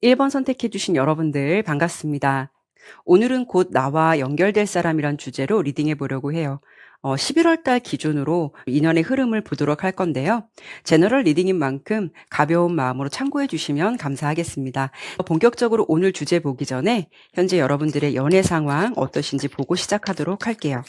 1번 선택해 주신 여러분들 반갑습니다. 오늘은 곧 나와 연결될 사람이란 주제로 리딩해 보려고 해요. 11월 달 기준으로 인연의 흐름을 보도록 할 건데요. 제너럴 리딩인 만큼 가벼운 마음으로 참고해 주시면 감사하겠습니다. 본격적으로 오늘 주제 보기 전에 현재 여러분들의 연애 상황 어떠신지 보고 시작하도록 할게요.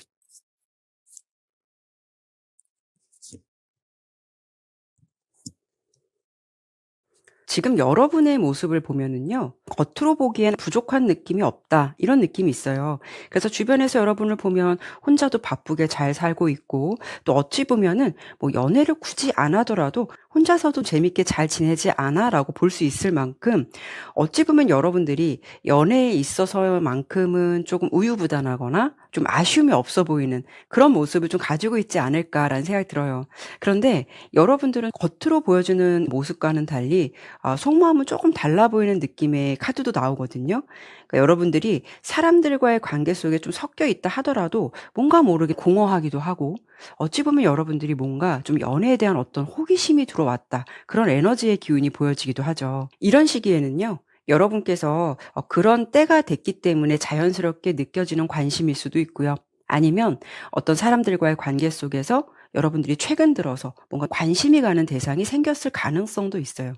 지금 여러분의 모습을 보면은요. 겉으로 보기엔 부족한 느낌이 없다. 이런 느낌이 있어요. 그래서 주변에서 여러분을 보면 혼자도 바쁘게 잘 살고 있고 또 어찌 보면은 뭐 연애를 굳이 안 하더라도 혼자서도 재밌게 잘 지내지 않아라고 볼 수 있을 만큼 어찌 보면 여러분들이 연애에 있어서만큼은 조금 우유부단하거나 좀 아쉬움이 없어 보이는 그런 모습을 좀 가지고 있지 않을까라는 생각이 들어요. 그런데 여러분들은 겉으로 보여주는 모습과는 달리 속마음은 조금 달라 보이는 느낌의 카드도 나오거든요. 그러니까 여러분들이 사람들과의 관계 속에 좀 섞여 있다 하더라도 뭔가 모르게 공허하기도 하고 어찌 보면 여러분들이 뭔가 좀 연애에 대한 어떤 호기심이 들어왔다. 그런 에너지의 기운이 보여지기도 하죠. 이런 시기에는요. 여러분께서 그런 때가 됐기 때문에 자연스럽게 느껴지는 관심일 수도 있고요. 아니면 어떤 사람들과의 관계 속에서 여러분들이 최근 들어서 뭔가 관심이 가는 대상이 생겼을 가능성도 있어요.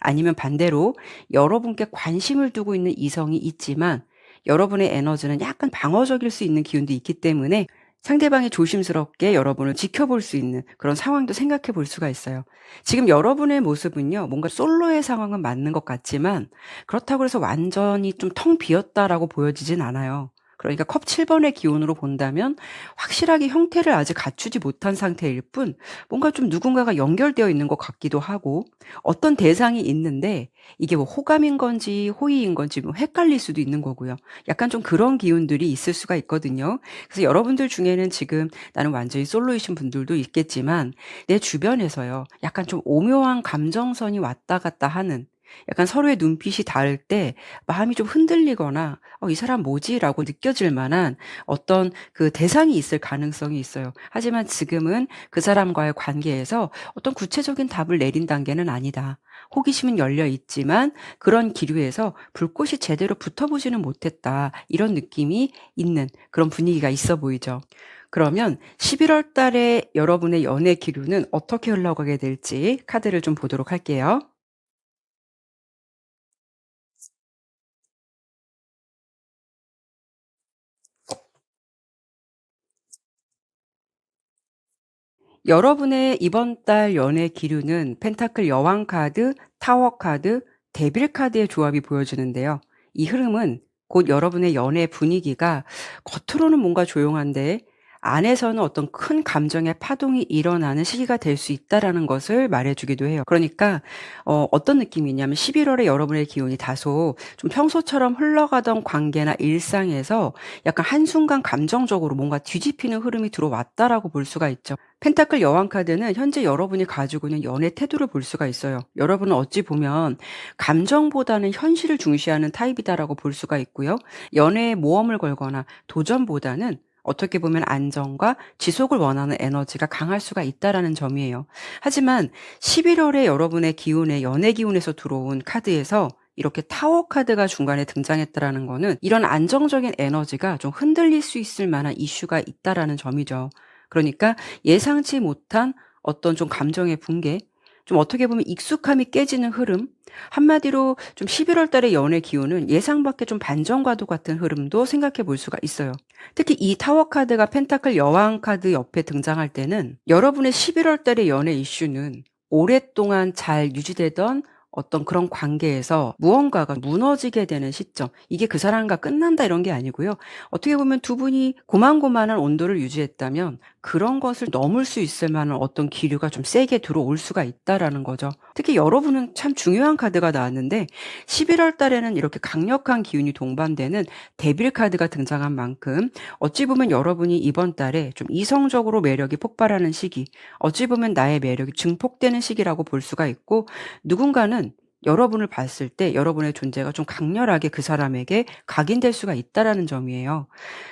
아니면 반대로 여러분께 관심을 두고 있는 이성이 있지만 여러분의 에너지는 약간 방어적일 수 있는 기운도 있기 때문에 상대방이 조심스럽게 여러분을 지켜볼 수 있는 그런 상황도 생각해 볼 수가 있어요. 지금 여러분의 모습은요, 뭔가 솔로의 상황은 맞는 것 같지만 그렇다고 해서 완전히 좀 텅 비었다라고 보여지진 않아요. 그러니까 컵 7번의 기운으로 본다면 확실하게 형태를 아직 갖추지 못한 상태일 뿐 뭔가 좀 누군가가 연결되어 있는 것 같기도 하고 어떤 대상이 있는데 이게 뭐 호감인 건지 호의인 건지 뭐 헷갈릴 수도 있는 거고요. 약간 좀 그런 기운들이 있을 수가 있거든요. 그래서 여러분들 중에는 지금 나는 완전히 솔로이신 분들도 있겠지만 내 주변에서요. 약간 좀 오묘한 감정선이 왔다 갔다 하는 약간 서로의 눈빛이 닿을 때 마음이 좀 흔들리거나 '이 사람 뭐지?'라고 느껴질 만한 어떤 그 대상이 있을 가능성이 있어요. 하지만 지금은 그 사람과의 관계에서 어떤 구체적인 답을 내린 단계는 아니다. 호기심은 열려 있지만 그런 기류에서 불꽃이 제대로 붙어보지는 못했다. 이런 느낌이 있는 그런 분위기가 있어 보이죠. 그러면 11월 달에 여러분의 연애 기류는 어떻게 흘러가게 될지 카드를 좀 보도록 할게요. 여러분의 이번 달 연애 기류는 펜타클 여왕 카드, 타워 카드, 데빌 카드의 조합이 보여지는데요. 이 흐름은 곧 여러분의 연애 분위기가 겉으로는 뭔가 조용한데 안에서는 어떤 큰 감정의 파동이 일어나는 시기가 될 수 있다라는 것을 말해주기도 해요. 그러니까 어떤 느낌이냐면 11월에 여러분의 기운이 다소 좀 평소처럼 흘러가던 관계나 일상에서 약간 한순간 감정적으로 뭔가 뒤집히는 흐름이 들어왔다라고 볼 수가 있죠. 펜타클 여왕 카드는 현재 여러분이 가지고 있는 연애 태도를 볼 수가 있어요. 여러분은 어찌 보면 감정보다는 현실을 중시하는 타입이다라고 볼 수가 있고요. 연애에 모험을 걸거나 도전보다는 어떻게 보면 안정과 지속을 원하는 에너지가 강할 수가 있다라는 점이에요. 하지만 11월에 여러분의 기운에 연애 기운에서 들어온 카드에서 이렇게 타워 카드가 중간에 등장했다라는 거는 이런 안정적인 에너지가 좀 흔들릴 수 있을 만한 이슈가 있다라는 점이죠. 그러니까 예상치 못한 어떤 좀 감정의 붕괴, 좀 어떻게 보면 익숙함이 깨지는 흐름, 한마디로 좀 11월 달의 연애 기운은 예상 밖의 좀 반전과도 같은 흐름도 생각해 볼 수가 있어요. 특히 이 타워 카드가 펜타클 여왕 카드 옆에 등장할 때는 여러분의 11월 달의 연애 이슈는 오랫동안 잘 유지되던 어떤 그런 관계에서 무언가가 무너지게 되는 시점. 이게 그 사람과 끝난다 이런 게 아니고요. 어떻게 보면 두 분이 고만고만한 온도를 유지했다면 그런 것을 넘을 수 있을 만한 어떤 기류가 좀 세게 들어올 수가 있다라는 거죠. 특히 여러분은 참 중요한 카드가 나왔는데 11월 달에는 이렇게 강력한 기운이 동반되는 데빌 카드가 등장한 만큼 어찌 보면 여러분이 이번 달에 좀 이성적으로 매력이 폭발하는 시기, 어찌 보면 나의 매력이 증폭되는 시기라고 볼 수가 있고 누군가는 여러분을 봤을 때 여러분의 존재가 좀 강렬하게 그 사람에게 각인될 수가 있다라는 점이에요.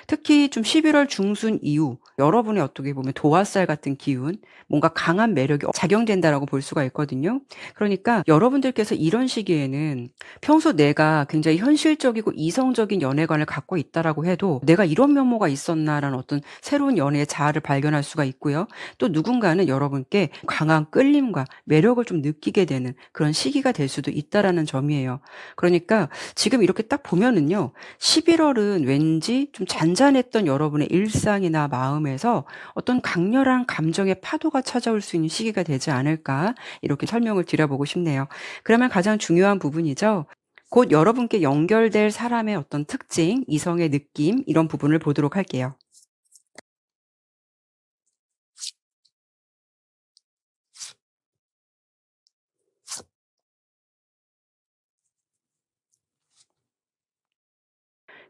특히 좀 11월 중순 이후 여러분의 어떻게 보면 도화살 같은 기운, 뭔가 강한 매력이 작용된다라고 볼 수가 있거든요. 그러니까 여러분들께서 이런 시기에는 평소 내가 굉장히 현실적이고 이성적인 연애관을 갖고 있다라고 해도 '내가 이런 면모가 있었나.'라는 어떤 새로운 연애의 자아를 발견할 수가 있고요. 또 누군가는 여러분께 강한 끌림과 매력을 좀 느끼게 되는 그런 시기가 될 수도 있다라는 점이에요. 그러니까 지금 이렇게 딱 보면은요. 11월은 왠지 좀 잔잔했던 여러분의 일상이나 마음에서 어떤 강렬한 감정의 파도가 찾아올 수 있는 시기가 되지 않을까 이렇게 설명을 드려보고 싶네요. 그러면 가장 중요한 부분이죠. 곧 여러분께 연결될 사람의 어떤 특징, 이성의 느낌 이런 부분을 보도록 할게요.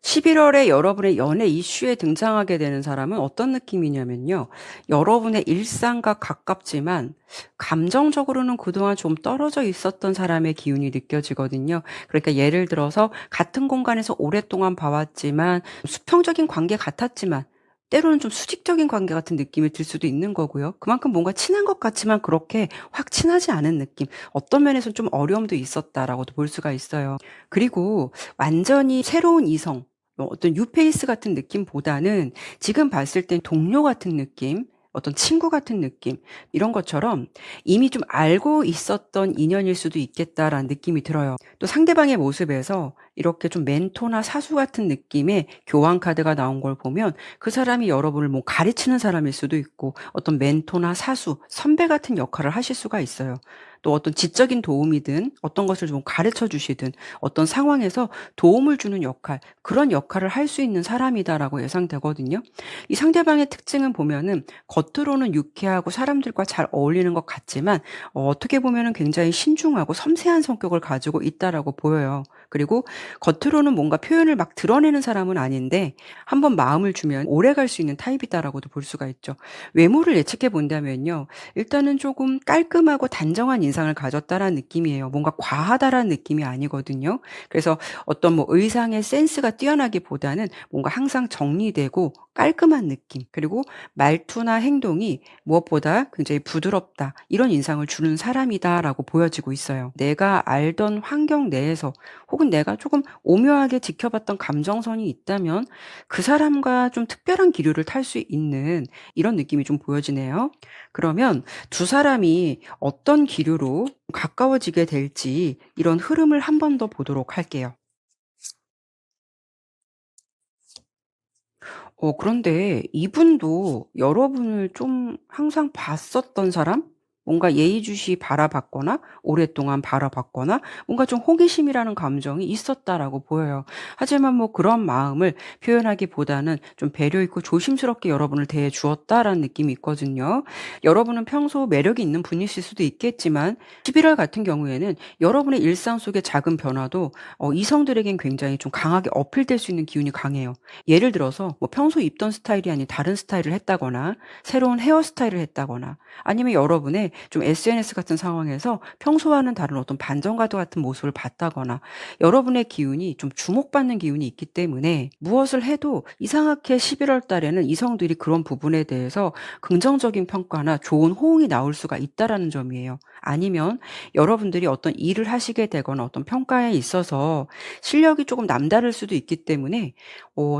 11월에 여러분의 연애 이슈에 등장하게 되는 사람은 어떤 느낌이냐면요. 여러분의 일상과 가깝지만 감정적으로는 그동안 좀 떨어져 있었던 사람의 기운이 느껴지거든요. 그러니까 예를 들어서 같은 공간에서 오랫동안 봐왔지만 수평적인 관계 같았지만 때로는 좀 수직적인 관계 같은 느낌이 들 수도 있는 거고요. 그만큼 뭔가 친한 것 같지만 그렇게 확 친하지 않은 느낌. 어떤 면에서는 좀 어려움도 있었다라고도 볼 수가 있어요. 그리고 완전히 새로운 이성, 어떤 뉴페이스 같은 느낌보다는 지금 봤을 땐 동료 같은 느낌, 어떤 친구 같은 느낌 이런 것처럼 이미 좀 알고 있었던 인연일 수도 있겠다라는 느낌이 들어요. 또 상대방의 모습에서 이렇게 좀 멘토나 사수 같은 느낌의 교환 카드가 나온 걸 보면 그 사람이 여러분을 뭐 가르치는 사람일 수도 있고 어떤 멘토나 사수, 선배 같은 역할을 하실 수가 있어요. 또 어떤 지적인 도움이든 어떤 것을 좀 가르쳐 주시든 어떤 상황에서 도움을 주는 역할, 그런 역할을 할 수 있는 사람이다라고 예상되거든요. 이 상대방의 특징은 보면은 겉으로는 유쾌하고 사람들과 잘 어울리는 것 같지만 어떻게 보면은 굉장히 신중하고 섬세한 성격을 가지고 있다라고 보여요. 그리고 겉으로는 뭔가 표현을 막 드러내는 사람은 아닌데 한번 마음을 주면 오래 갈 수 있는 타입이다라고도 볼 수가 있죠. 외모를 예측해 본다면요. 일단은 조금 깔끔하고 단정한 인상을 가졌다라는 느낌이에요. 뭔가 과하다라는 느낌이 아니거든요. 그래서 어떤 뭐 의상의 센스가 뛰어나기보다는 뭔가 항상 정리되고 깔끔한 느낌, 그리고 말투나 행동이 무엇보다 굉장히 부드럽다, 이런 인상을 주는 사람이다라고 보여지고 있어요. 내가 알던 환경 내에서 혹은 내가 조금 오묘하게 지켜봤던 감정선이 있다면 그 사람과 좀 특별한 기류를 탈 수 있는 이런 느낌이 좀 보여지네요. 그러면 두 사람이 어떤 기류로 가까워지게 될지 이런 흐름을 한 번 더 보도록 할게요. 그런데 이분도 여러분을 좀 항상 봤었던 사람? 뭔가 예의주시 바라봤거나 오랫동안 바라봤거나 뭔가 좀 호기심이라는 감정이 있었다라고 보여요. 하지만 뭐 그런 마음을 표현하기보다는 좀 배려 있고 조심스럽게 여러분을 대해 주었다라는 느낌이 있거든요. 여러분은 평소 매력이 있는 분이실 수도 있겠지만 11월 같은 경우에는 여러분의 일상 속의 작은 변화도 이성들에겐 굉장히 좀 강하게 어필될 수 있는 기운이 강해요. 예를 들어서 뭐 평소 입던 스타일이 아닌 다른 스타일을 했다거나 새로운 헤어스타일을 했다거나 아니면 여러분의 좀 SNS 같은 상황에서 평소와는 다른 어떤 반전과도 같은 모습을 봤다거나 여러분의 기운이 좀 주목받는 기운이 있기 때문에 무엇을 해도 이상하게 11월 달에는 이성들이 그런 부분에 대해서 긍정적인 평가나 좋은 호응이 나올 수가 있다라는 점이에요. 아니면 여러분들이 어떤 일을 하시게 되거나 어떤 평가에 있어서 실력이 조금 남다를 수도 있기 때문에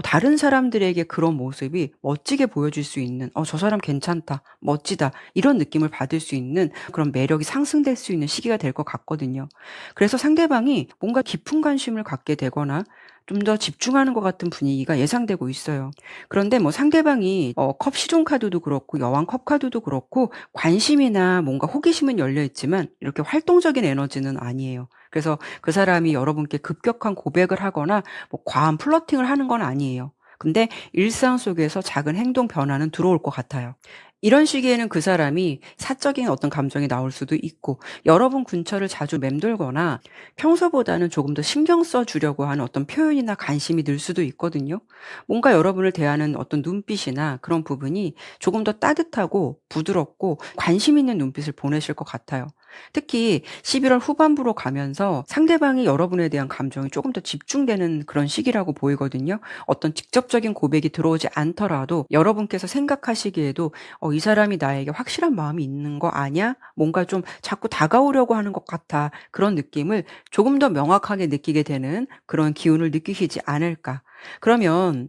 다른 사람들에게 그런 모습이 멋지게 보여질 수 있는 '저 사람 괜찮다. 멋지다.' 이런 느낌을 받을 수 있는 그런 매력이 상승될 수 있는 시기가 될 것 같거든요. 그래서 상대방이 뭔가 깊은 관심을 갖게 되거나 좀 더 집중하는 것 같은 분위기가 예상되고 있어요. 그런데 뭐 상대방이 컵 시종 카드도 그렇고 여왕 컵 카드도 그렇고 관심이나 뭔가 호기심은 열려 있지만 이렇게 활동적인 에너지는 아니에요. 그래서 그 사람이 여러분께 급격한 고백을 하거나 뭐 과한 플러팅을 하는 건 아니에요. 근데 일상 속에서 작은 행동 변화는 들어올 것 같아요. 이런 시기에는 그 사람이 사적인 어떤 감정이 나올 수도 있고 여러분 근처를 자주 맴돌거나 평소보다는 조금 더 신경 써 주려고 하는 어떤 표현이나 관심이 늘 수도 있거든요. 뭔가 여러분을 대하는 어떤 눈빛이나 그런 부분이 조금 더 따뜻하고 부드럽고 관심 있는 눈빛을 보내실 것 같아요. 특히 11월 후반부로 가면서 상대방이 여러분에 대한 감정이 조금 더 집중되는 그런 시기라고 보이거든요. 어떤 직접적인 고백이 들어오지 않더라도 여러분께서 생각하시기에도 이 사람이 나에게 확실한 마음이 있는 거 아냐? 뭔가 좀 자꾸 다가오려고 하는 것 같아. 그런 느낌을 조금 더 명확하게 느끼게 되는 그런 기운을 느끼시지 않을까. 그러면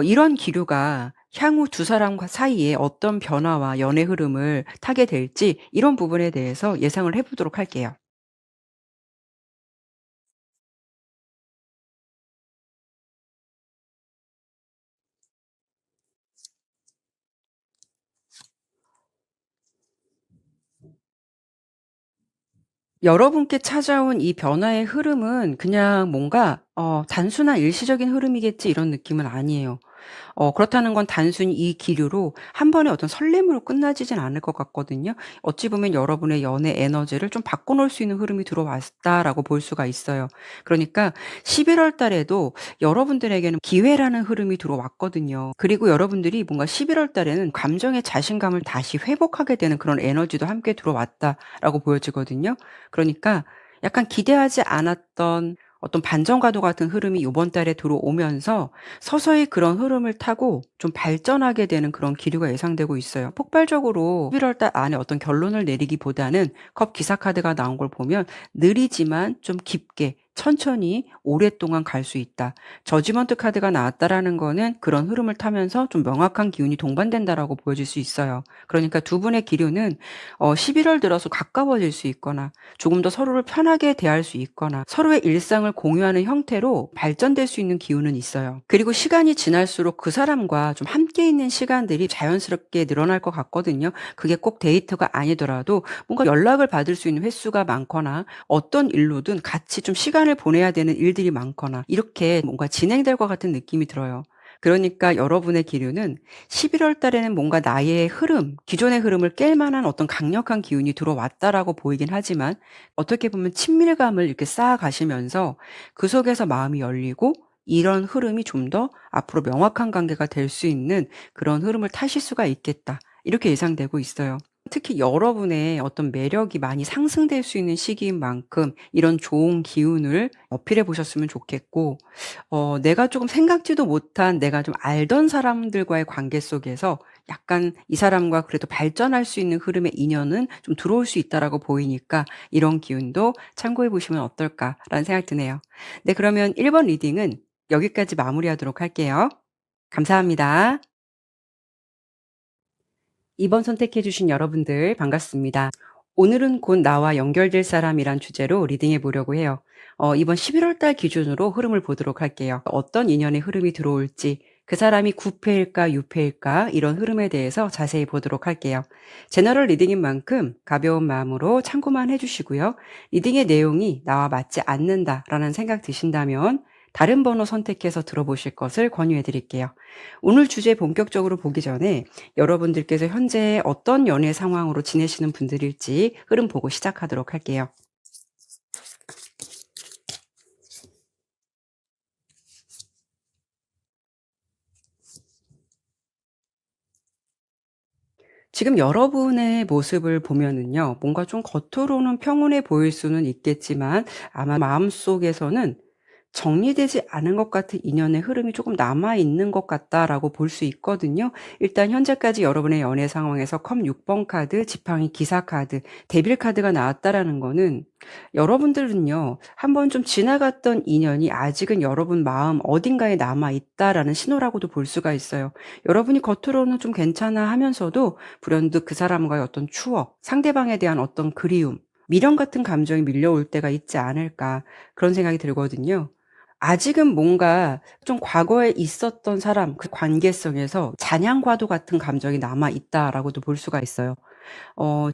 이런 기류가 향후 두 사람과 사이에 어떤 변화와 연애 흐름을 타게 될지 이런 부분에 대해서 예상을 해 보도록 할게요. 여러분께 찾아온 이 변화의 흐름은 그냥 뭔가 '단순한 일시적인 흐름이겠지.' 이런 느낌은 아니에요. 그렇다는 건 단순히 이 기류로 한 번의 어떤 설렘으로 끝나지진 않을 것 같거든요. 어찌 보면 여러분의 연애 에너지를 좀 바꿔 놓을 수 있는 흐름이 들어왔다라고 볼 수가 있어요. 그러니까 11월 달에도 여러분들에게는 기회라는 흐름이 들어왔거든요. 그리고 여러분들이 뭔가 11월 달에는 감정의 자신감을 다시 회복하게 되는 그런 에너지도 함께 들어왔다라고 보여지거든요. 그러니까 약간 기대하지 않았던 어떤 반전과도 같은 흐름이 요번 달에 들어오면서 서서히 그런 흐름을 타고 좀 발전하게 되는 그런 기류가 예상되고 있어요. 폭발적으로 11월 달 안에 어떤 결론을 내리기보다는 컵 기사 카드가 나온 걸 보면 느리지만 좀 깊게 천천히 오랫동안 갈 수 있다. 저지먼트 카드가 나왔다라는 거는 그런 흐름을 타면서 좀 명확한 기운이 동반된다라고 보여질 수 있어요. 그러니까 두 분의 기류는 11월 들어서 가까워질 수 있거나 조금 더 서로를 편하게 대할 수 있거나 서로의 일상을 공유하는 형태로 발전될 수 있는 기운은 있어요. 그리고 시간이 지날수록 그 사람과 좀 함께 있는 시간들이 자연스럽게 늘어날 것 같거든요. 그게 꼭 데이트가 아니더라도 뭔가 연락을 받을 수 있는 횟수가 많거나 어떤 일로든 같이 좀 시간을 보내야 되는 일들이 많거나 이렇게 뭔가 진행될 것 같은 느낌이 들어요. 그러니까 여러분의 기류는 11월 달에는 뭔가 나의 흐름, 기존의 흐름을 깰 만한 어떤 강력한 기운이 들어왔다라고 보이긴 하지만 어떻게 보면 친밀감을 이렇게 쌓아가시면서 그 속에서 마음이 열리고 이런 흐름이 좀 더 앞으로 명확한 관계가 될 수 있는 그런 흐름을 타실 수가 있겠다. 이렇게 예상되고 있어요. 특히 여러분의 어떤 매력이 많이 상승될 수 있는 시기인 만큼 이런 좋은 기운을 어필해 보셨으면 좋겠고 내가 조금 생각지도 못한 내가 좀 알던 사람들과의 관계 속에서 약간 '이 사람과 그래도 발전할 수 있는 흐름의 인연은 좀 들어올 수 있다.'라고 보이니까 '이런 기운도 참고해 보시면 어떨까.'라는 생각이 드네요. 네, 그러면 1번 리딩은 여기까지 마무리하도록 할게요. 감사합니다. 2번 선택해 주신 여러분들 반갑습니다. 오늘은 곧 나와 연결될 사람이란 주제로 리딩해 보려고 해요. 이번 11월 달 기준으로 흐름을 보도록 할게요. 어떤 인연의 흐름이 들어올지, 그 사람이 구패일까 유패일까 이런 흐름에 대해서 자세히 보도록 할게요. 제너럴 리딩인 만큼 가벼운 마음으로 참고만 해 주시고요. 리딩의 내용이 나와 맞지 않는다라는 생각 드신다면 다른 번호 선택해서 들어보실 것을 권유해 드릴게요. 오늘 주제 본격적으로 보기 전에 여러분들께서 현재 어떤 연애 상황으로 지내시는 분들일지 흐름 보고 시작하도록 할게요. 지금 여러분의 모습을 보면은요, 뭔가 좀 겉으로는 평온해 보일 수는 있겠지만 아마 마음속에서는 정리되지 않은 것 같은 인연의 흐름이 조금 남아 있는 것 같다라고 볼 수 있거든요. 일단 현재까지 여러분의 연애 상황에서 컵 6번 카드, 지팡이 기사 카드, 데빌 카드가 나왔다라는 거는 여러분들은요, 한번 좀 지나갔던 인연이 아직은 여러분 마음 어딘가에 남아 있다라는 신호라고도 볼 수가 있어요. 여러분이 겉으로는 좀 괜찮아 하면서도 불현듯 그 사람과의 어떤 추억, 상대방에 대한 어떤 그리움, 미련 같은 감정이 밀려올 때가 있지 않을까 그런 생각이 들거든요. 아직은 뭔가 좀 과거에 있었던 사람 그 관계성에서 잔향과도 같은 감정이 남아 있다라고도 볼 수가 있어요.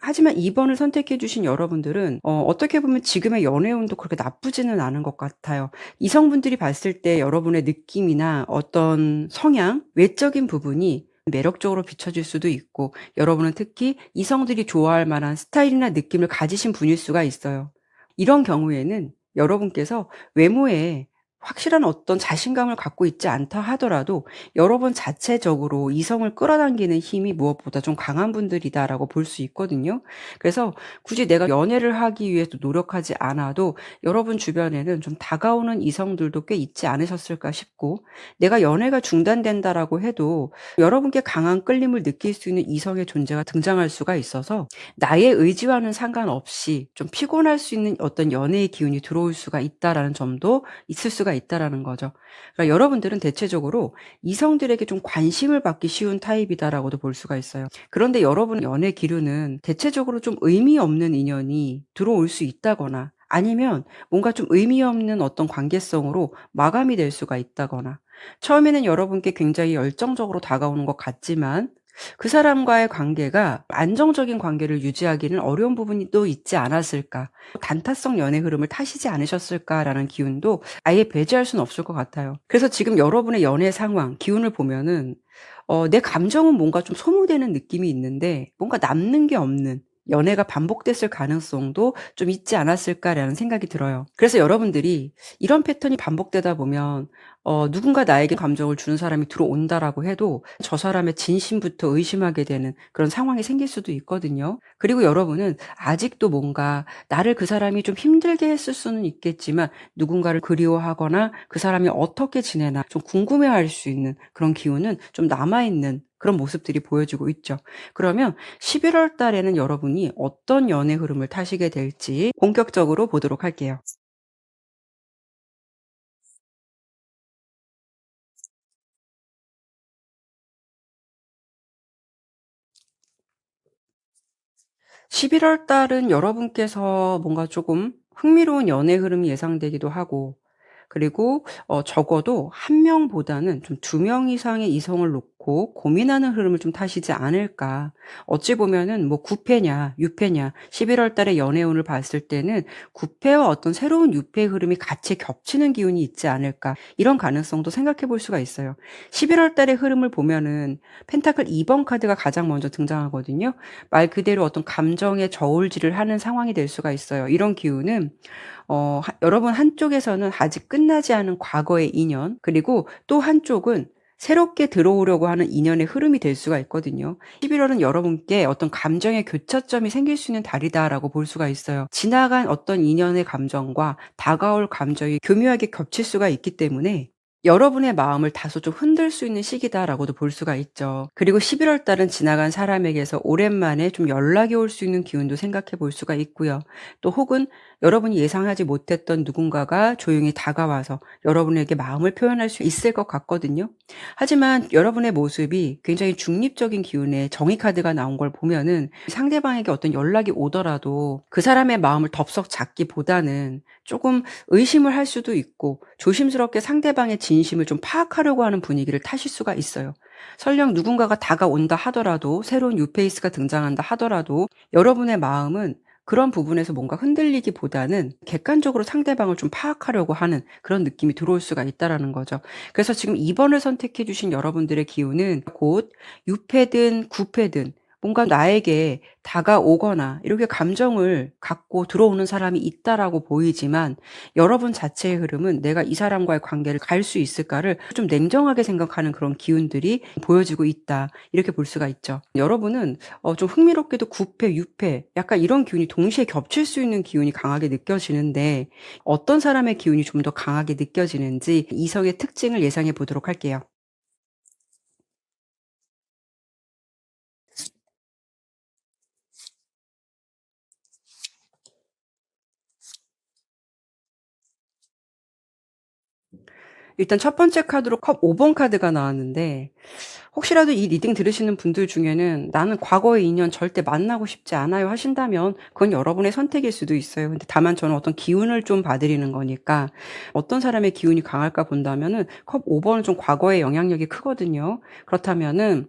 하지만 2 번을 선택해 주신 여러분들은 어떻게 보면 지금의 연애운도 그렇게 나쁘지는 않은 것 같아요. 이성분들이 봤을 때 여러분의 느낌이나 어떤 성향, 외적인 부분이 매력적으로 비춰질 수도 있고 여러분은 특히 이성들이 좋아할 만한 스타일이나 느낌을 가지신 분일 수가 있어요. 이런 경우에는 여러분께서 외모에 확실한 어떤 자신감을 갖고 있지 않다 하더라도 여러분 자체적으로 이성을 끌어당기는 힘이 무엇보다 좀 강한 분들이다라고 볼 수 있거든요. 그래서 굳이 내가 연애를 하기 위해서 노력하지 않아도 여러분 주변에는 좀 다가오는 이성들도 꽤 있지 않으셨을까 싶고, 내가 연애가 중단된다라고 해도 여러분께 강한 끌림을 느낄 수 있는 이성의 존재가 등장할 수가 있어서 나의 의지와는 상관없이 좀 피곤할 수 있는 어떤 연애의 기운이 들어올 수가 있다라는 점도 있을 수가 있다라는 거죠. 그러니까 여러분들은 대체적으로 이성들에게 좀 관심을 받기 쉬운 타입이다라고도 볼 수가 있어요. 그런데 여러분 연애 기류는 대체적으로 좀 의미 없는 인연이 들어올 수 있다거나, 아니면 뭔가 좀 의미 없는 어떤 관계성으로 마감이 될 수가 있다거나, 처음에는 여러분께 굉장히 열정적으로 다가오는 것 같지만 그 사람과의 관계가 안정적인 관계를 유지하기는 어려운 부분이 또 있지 않았을까. 단타성 연애 흐름을 타시지 않으셨을까라는 기운도 아예 배제할 수는 없을 것 같아요. 그래서 지금 여러분의 연애 상황, 기운을 보면은 내 감정은 뭔가 좀 소모되는 느낌이 있는데 뭔가 남는 게 없는 연애가 반복됐을 가능성도 좀 있지 않았을까라는 생각이 들어요. 그래서 여러분들이 이런 패턴이 반복되다 보면 누군가 나에게 감정을 주는 사람이 들어온다라고 해도 저 사람의 진심부터 의심하게 되는 그런 상황이 생길 수도 있거든요. 그리고 여러분은 아직도 뭔가 나를 그 사람이 좀 힘들게 했을 수는 있겠지만 누군가를 그리워하거나 그 사람이 어떻게 지내나 좀 궁금해할 수 있는 그런 기운은 좀 남아있는 그런 모습들이 보여지고 있죠. 그러면 11월 달에는 여러분이 어떤 연애 흐름을 타시게 될지 본격적으로 보도록 할게요. 11월 달은 여러분께서 뭔가 조금 흥미로운 연애 흐름이 예상되기도 하고, 그리고 적어도 한 명보다는 좀 두 명 이상의 이성을 놓고 고민하는 흐름을 좀 타시지 않을까. 어찌 보면은 뭐 9패냐 6패냐 11월 달에 연애운을 봤을 때는 9패와 어떤 새로운 6패의 흐름이 같이 겹치는 기운이 있지 않을까, 이런 가능성도 생각해 볼 수가 있어요. 11월 달의 흐름을 보면은 펜타클 2번 카드가 가장 먼저 등장하거든요. 말 그대로 어떤 감정의 저울질을 하는 상황이 될 수가 있어요. 이런 기운은 여러분 한쪽에서는 아직 끝나지 않은 과거의 인연, 그리고 또 한쪽은 새롭게 들어오려고 하는 인연의 흐름이 될 수가 있거든요. 11월은 여러분께 어떤 감정의 교차점이 생길 수 있는 달이다라고 볼 수가 있어요. 지나간 어떤 인연의 감정과 다가올 감정이 교묘하게 겹칠 수가 있기 때문에 여러분의 마음을 다소 좀 흔들 수 있는 시기다라고도 볼 수가 있죠. 그리고 11월 달은 지나간 사람에게서 오랜만에 좀 연락이 올 수 있는 기운도 생각해 볼 수가 있고요. 또 혹은 여러분이 예상하지 못했던 누군가가 조용히 다가와서 여러분에게 마음을 표현할 수 있을 것 같거든요. 하지만 여러분의 모습이 굉장히 중립적인 기운의 정의 카드가 나온 걸 보면은 상대방에게 어떤 연락이 오더라도 그 사람의 마음을 덥석 잡기보다는 조금 의심을 할 수도 있고 조심스럽게 상대방의 진심을 좀 파악하려고 하는 분위기를 타실 수가 있어요. 설령 누군가가 다가온다 하더라도, 새로운 뉴페이스가 등장한다 하더라도 여러분의 마음은 그런 부분에서 뭔가 흔들리기보다는 객관적으로 상대방을 좀 파악하려고 하는 그런 느낌이 들어올 수가 있다라는 거죠. 그래서 지금 2번을 선택해 주신 여러분들의 기운은 곧 6패든 9패든 뭔가 나에게 다가오거나 이렇게 감정을 갖고 들어오는 사람이 있다라고 보이지만, 여러분 자체의 흐름은 내가 이 사람과의 관계를 갈 수 있을까를 좀 냉정하게 생각하는 그런 기운들이 보여지고 있다, 이렇게 볼 수가 있죠. 여러분은 좀 흥미롭게도 9패, 6패 약간 이런 기운이 동시에 겹칠 수 있는 기운이 강하게 느껴지는데, 어떤 사람의 기운이 좀 더 강하게 느껴지는지 이성의 특징을 예상해 보도록 할게요. 일단 첫 번째 카드로 컵 5번 카드가 나왔는데, 혹시라도 이 리딩 들으시는 분들 중에는 '나는 과거의 인연 절대 만나고 싶지 않아요.' 하신다면 그건 여러분의 선택일 수도 있어요. 근데 다만 저는 어떤 기운을 좀 봐 드리는 거니까 어떤 사람의 기운이 강할까 본다면은 컵 5 번은 좀 과거의 영향력이 크거든요. 그렇다면은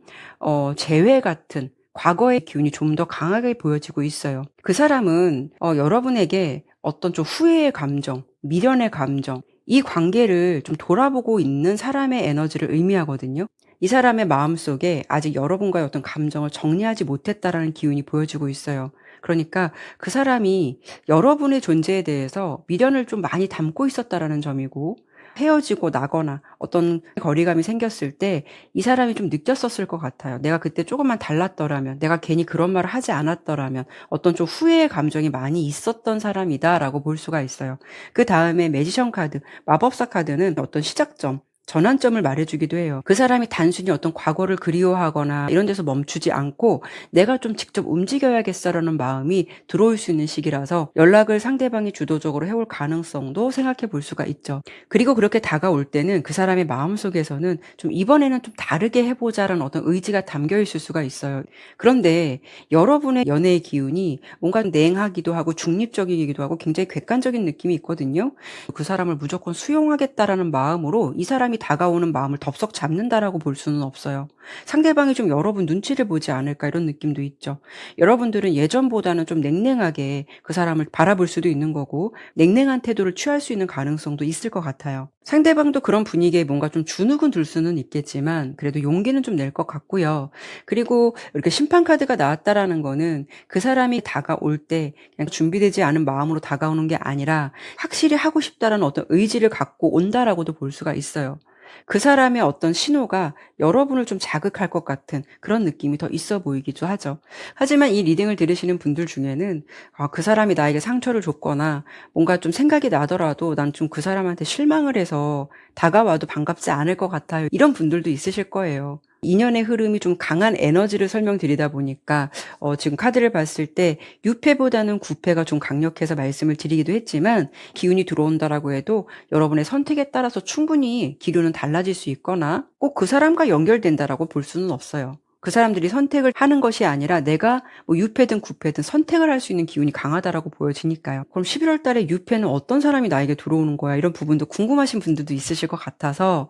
재회 같은 과거의 기운이 좀 더 강하게 보여지고 있어요. 그 사람은 여러분에게 어떤 좀 후회의 감정, 미련의 감정, 이 관계를 좀 돌아보고 있는 사람의 에너지를 의미하거든요. 이 사람의 마음속에 아직 여러분과의 어떤 감정을 정리하지 못했다라는 기운이 보여지고 있어요. 그러니까 그 사람이 여러분의 존재에 대해서 미련을 좀 많이 담고 있었다라는 점이고, 헤어지고 나거나 어떤 거리감이 생겼을 때 이 사람이 좀 느꼈었을 것 같아요. 내가 그때 조금만 달랐더라면, 내가 괜히 그런 말을 하지 않았더라면 어떤 좀 후회의 감정이 많이 있었던 사람이다라고 볼 수가 있어요. 그다음에 매지션 카드, 마법사 카드는 어떤 시작점, 전환점을 말해주기도 해요. 그 사람이 단순히 어떤 과거를 그리워하거나 이런 데서 멈추지 않고 내가 좀 직접 움직여야겠어라는 마음이 들어올 수 있는 시기라서 연락을 상대방이 주도적으로 해올 가능성도 생각해 볼 수가 있죠. 그리고 그렇게 다가올 때는 그 사람의 마음속에서는 좀 이번에는 좀 다르게 해보자라는 어떤 의지가 담겨 있을 수가 있어요. 그런데 여러분의 연애의 기운이 뭔가 냉하기도 하고 중립적이기도 하고 굉장히 객관적인 느낌이 있거든요. 그 사람을 무조건 수용하겠다라는 마음으로 이 사람이 다가오는 마음을 덥석 잡는다라고 볼 수는 없어요. 상대방이 좀 여러분 눈치를 보지 않을까 이런 느낌도 있죠. 여러분들은 예전보다는 좀 냉랭하게 그 사람을 바라볼 수도 있는 거고 냉랭한 태도를 취할 수 있는 가능성도 있을 것 같아요. 상대방도 그런 분위기에 뭔가 좀 주눅은 들 수는 있겠지만 그래도 용기는 좀 낼 것 같고요. 그리고 이렇게 심판 카드가 나왔다라는 거는 그 사람이 다가올 때 그냥 준비되지 않은 마음으로 다가오는 게 아니라 확실히 하고 싶다라는 어떤 의지를 갖고 온다라고도 볼 수가 있어요. 그 사람의 어떤 신호가 여러분을 좀 자극할 것 같은 그런 느낌이 더 있어 보이기도 하죠. 하지만 이 리딩을 들으시는 분들 중에는 그 사람이 나에게 상처를 줬거나 뭔가 좀 생각이 나더라도 난 좀 그 사람한테 실망을 해서 다가와도 반갑지 않을 것 같아요. 이런 분들도 있으실 거예요. 인연의 흐름이 좀 강한 에너지를 설명드리다 보니까 지금 카드를 봤을 때 유패보다는 구패가 좀 강력해서 말씀을 드리기도 했지만 기운이 들어온다라고 해도 여러분의 선택에 따라서 충분히 기류는 달라질 수 있거나 꼭 그 사람과 연결된다라고 볼 수는 없어요. 그 사람들이 선택을 하는 것이 아니라 내가 뭐 유패든 구패든 선택을 할 수 있는 기운이 강하다라고 보여지니까요. 그럼 11월 달에 유패는 어떤 사람이 나에게 들어오는 거야? 이런 부분도 궁금하신 분들도 있으실 것 같아서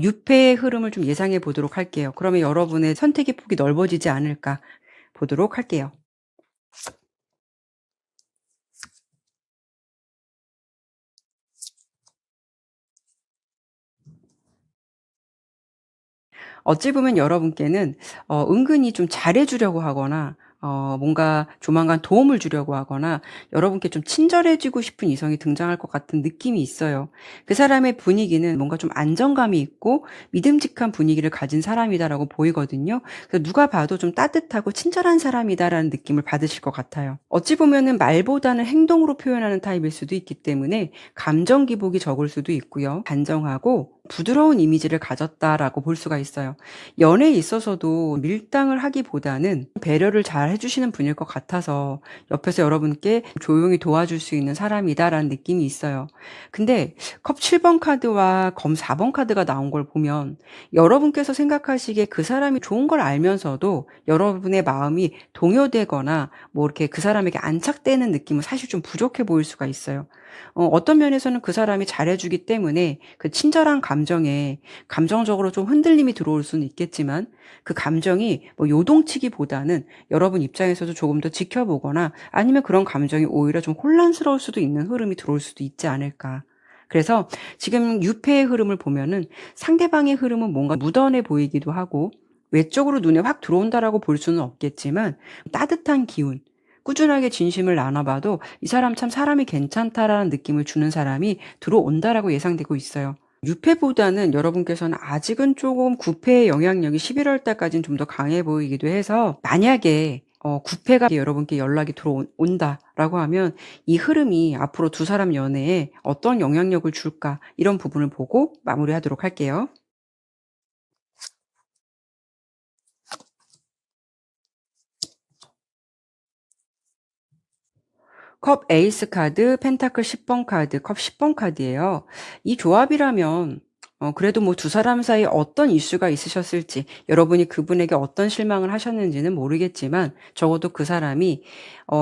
유패의 흐름을 좀 예상해 보도록 할게요. 그러면 여러분의 선택의 폭이 넓어지지 않을까 보도록 할게요. 어찌 보면 여러분께는 은근히 좀 잘해 주려고 하거나 뭔가 조만간 도움을 주려고 하거나 여러분께 좀 친절해지고 싶은 이성이 등장할 것 같은 느낌이 있어요. 그 사람의 분위기는 뭔가 좀 안정감이 있고 믿음직한 분위기를 가진 사람이다라고 보이거든요. 그래서 누가 봐도 좀 따뜻하고 친절한 사람이다라는 느낌을 받으실 것 같아요. 어찌 보면은 말보다는 행동으로 표현하는 타입일 수도 있기 때문에 감정 기복이 적을 수도 있고요. 단정하고 부드러운 이미지를 가졌다라고 볼 수가 있어요. 연애에 있어서도 밀당을 하기보다는 배려를 잘 해주시는 분일 것 같아서 옆에서 여러분께 조용히 도와줄 수 있는 사람이다라는 느낌이 있어요. 근데 컵 7번 카드와 검 4번 카드가 나온 걸 보면 여러분께서 생각하시기에 그 사람이 좋은 걸 알면서도 여러분의 마음이 동요되거나 뭐 이렇게 그 사람에게 안착되는 느낌은 사실 좀 부족해 보일 수가 있어요. 어떤 면에서는 그 사람이 잘해주기 때문에 그 친절한 감정에 감정적으로 좀 흔들림이 들어올 수는 있겠지만 그 감정이 뭐 요동치기보다는 여러분 입장에서도 조금 더 지켜보거나 아니면 그런 감정이 오히려 좀 혼란스러울 수도 있는 흐름이 들어올 수도 있지 않을까. 그래서 지금 유패의 흐름을 보면은 상대방의 흐름은 뭔가 무던해 보이기도 하고 외적으로 눈에 확 들어온다라고 볼 수는 없겠지만 따뜻한 기운, 꾸준하게 진심을 나눠봐도 이 사람 참 사람이 괜찮다라는 느낌을 주는 사람이 들어온다라고 예상되고 있어요. 유패보다는 여러분께서는 아직은 조금 구패의 영향력이 11월 달까지는 좀 더 강해 보이기도 해서 만약에 구패가 여러분께 연락이 들어온다라고 하면 이 흐름이 앞으로 두 사람 연애에 어떤 영향력을 줄까 이런 부분을 보고 마무리하도록 할게요. 컵 에이스 카드, 펜타클 10번 카드, 컵 10번 카드예요. 이 조합이라면 그래도 뭐 두 사람 사이에 어떤 이슈가 있으셨을지 여러분이 그분에게 어떤 실망을 하셨는지는 모르겠지만 적어도 그 사람이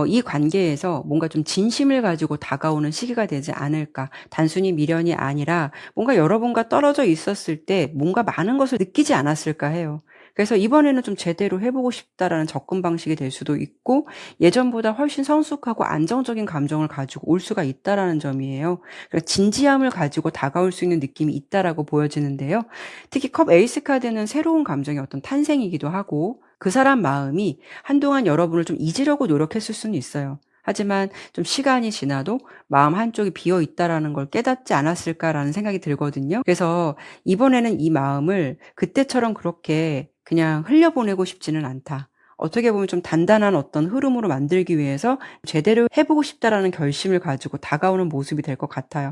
이 관계에서 뭔가 좀 진심을 가지고 다가오는 시기가 되지 않을까. 단순히 미련이 아니라 뭔가 여러분과 떨어져 있었을 때 뭔가 많은 것을 느끼지 않았을까 해요. 그래서 이번에는 좀 제대로 해보고 싶다라는 접근 방식이 될 수도 있고 예전보다 훨씬 성숙하고 안정적인 감정을 가지고 올 수가 있다라는 점이에요. 그러니까 진지함을 가지고 다가올 수 있는 느낌이 있다라고 보여지는데요. 특히 컵 에이스 카드는 새로운 감정의 어떤 탄생이기도 하고 그 사람 마음이 한동안 여러분을 좀 잊으려고 노력했을 수는 있어요. 하지만 좀 시간이 지나도 마음 한쪽이 비어 있다라는 걸 깨닫지 않았을까라는 생각이 들거든요. 그래서 이번에는 이 마음을 그때처럼 그렇게 그냥 흘려보내고 싶지는 않다. 어떻게 보면 좀 단단한 어떤 흐름으로 만들기 위해서 제대로 해보고 싶다라는 결심을 가지고 다가오는 모습이 될 것 같아요.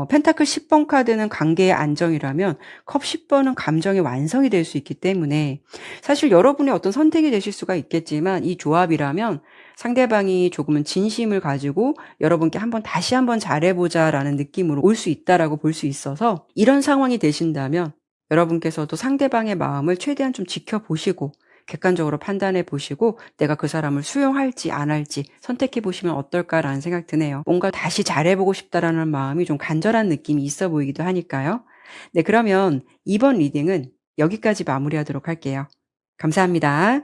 펜타클 10번 카드는 관계의 안정이라면 컵 10번은 감정의 완성이 될 수 있기 때문에 사실 여러분의 어떤 선택이 되실 수가 있겠지만 이 조합이라면 상대방이 조금은 진심을 가지고 여러분께 다시 한번 잘해보자라는 느낌으로 올 수 있다라고 볼 수 있어서 이런 상황이 되신다면 여러분께서도 상대방의 마음을 최대한 좀 지켜보시고 객관적으로 판단해 보시고 내가 그 사람을 수용할지 안 할지 선택해 보시면 어떨까라는 생각 드네요. 뭔가 다시 잘해보고 싶다라는 마음이 좀 간절한 느낌이 있어 보이기도 하니까요. 네, 그러면 이번 리딩은 여기까지 마무리하도록 할게요. 감사합니다.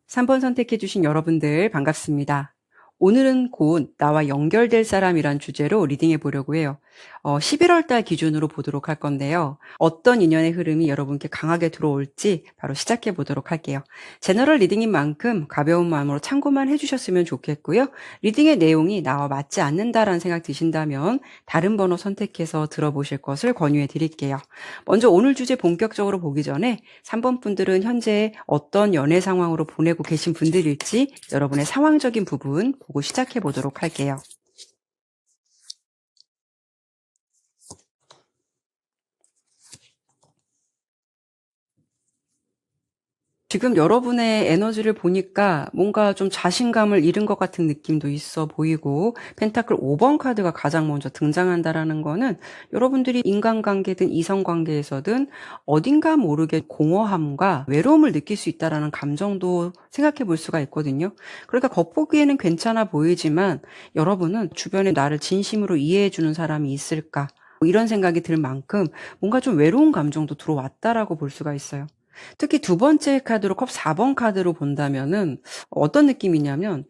3번 선택해 주신 여러분들 반갑습니다. 오늘은 곧 나와 연결될 사람이란 주제로 리딩해 보려고 해요. 11월 달 기준으로 보도록 할 건데요. 어떤 인연의 흐름이 여러분께 강하게 들어올지 바로 시작해 보도록 할게요. 제너럴 리딩인 만큼 가벼운 마음으로 참고만 해주셨으면 좋겠고요. 리딩의 내용이 나와 맞지 않는다라는 생각 드신다면 다른 번호 선택해서 들어보실 것을 권유해 드릴게요. 먼저 오늘 주제 본격적으로 보기 전에 3번 분들은 현재 어떤 연애 상황으로 보내고 계신 분들일지 여러분의 상황적인 부분 보고 시작해 보도록 할게요. 지금 여러분의 에너지를 보니까 뭔가 좀 자신감을 잃은 것 같은 느낌도 있어 보이고 펜타클 5번 카드가 가장 먼저 등장한다라는 거는 여러분들이 인간관계든 이성관계에서든 어딘가 모르게 공허함과 외로움을 느낄 수 있다라는 감정도 생각해 볼 수가 있거든요. 그러니까 겉보기에는 괜찮아 보이지만 여러분은 주변에 나를 진심으로 이해해 주는 사람이 있을까? 이런 생각이 들 만큼 뭔가 좀 외로운 감정도 들어왔다라고 볼 수가 있어요. 특히 두 번째 카드로 컵 4번 카드로 본다면은 어떤 느낌이냐면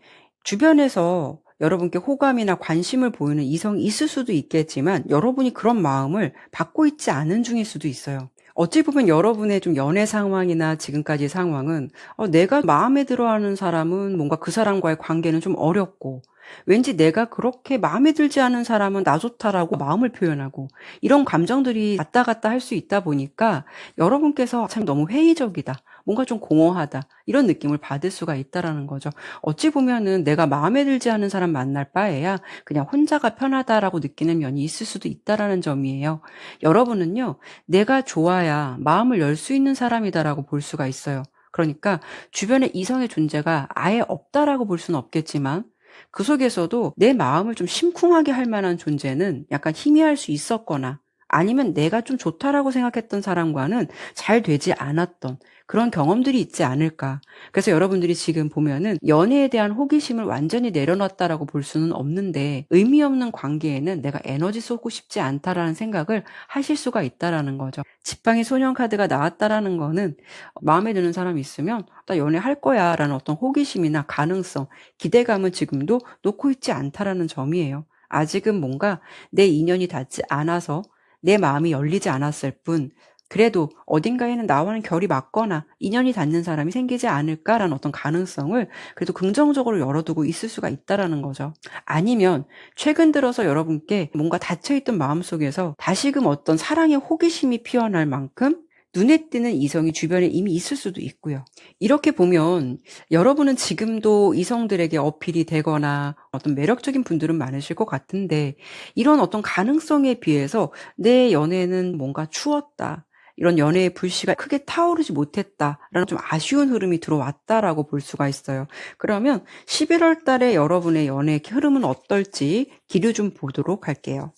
주변에서 여러분께 호감이나 관심을 보이는 이성이 있을 수도 있겠지만 여러분이 그런 마음을 받고 있지 않은 중일 수도 있어요. 어찌 보면 여러분의 좀 연애 상황이나 지금까지 상황은 내가 마음에 들어하는 사람은 뭔가 그 사람과의 관계는 좀 어렵고 왠지 내가 그렇게 마음에 들지 않은 사람은 나 좋다라고 마음을 표현하고 이런 감정들이 왔다 갔다 할 수 있다 보니까 여러분께서 참 너무 회의적이다. 뭔가 좀 공허하다. 이런 느낌을 받을 수가 있다라는 거죠. 어찌 보면은 내가 마음에 들지 않은 사람 만날 바에야 그냥 혼자가 편하다라고 느끼는 면이 있을 수도 있다라는 점이에요. 여러분은요, 내가 좋아야 마음을 열 수 있는 사람이다라고 볼 수가 있어요. 그러니까 주변에 이성의 존재가 아예 없다라고 볼 수는 없겠지만 그 속에서도 내 마음을 좀 심쿵하게 할 만한 존재는 약간 희미할 수 있었거나 아니면 내가 좀 좋다라고 생각했던 사람과는 잘 되지 않았던 그런 경험들이 있지 않을까. 그래서 여러분들이 지금 보면은 연애에 대한 호기심을 완전히 내려놨다라고 볼 수는 없는데 의미 없는 관계에는 내가 에너지 쏟고 싶지 않다라는 생각을 하실 수가 있다라는 거죠. 지팡이 소년 카드가 나왔다라는 거는 마음에 드는 사람이 있으면 나 연애할 거야 라는 어떤 호기심이나 가능성, 기대감은 지금도 놓고 있지 않다라는 점이에요. 아직은 뭔가 내 인연이 닿지 않아서 내 마음이 열리지 않았을 뿐 그래도 어딘가에는 나와는 결이 맞거나 인연이 닿는 사람이 생기지 않을까라는 어떤 가능성을 그래도 긍정적으로 열어두고 있을 수가 있다라는 거죠. 아니면 최근 들어서 여러분께 뭔가 닫혀있던 마음속에서 다시금 어떤 사랑의 호기심이 피어날 만큼 눈에 띄는 이성이 주변에 이미 있을 수도 있고요. 이렇게 보면 여러분은 지금도 이성들에게 어필이 되거나 어떤 매력적인 분들은 많으실 것 같은데 이런 어떤 가능성에 비해서 내 연애는 뭔가 추웠다. 이런 연애의 불씨가 크게 타오르지 못했다라는 좀 아쉬운 흐름이 들어왔다라고 볼 수가 있어요. 그러면 11월 달에 여러분의 연애 흐름은 어떨지 기류 좀 보도록 할게요.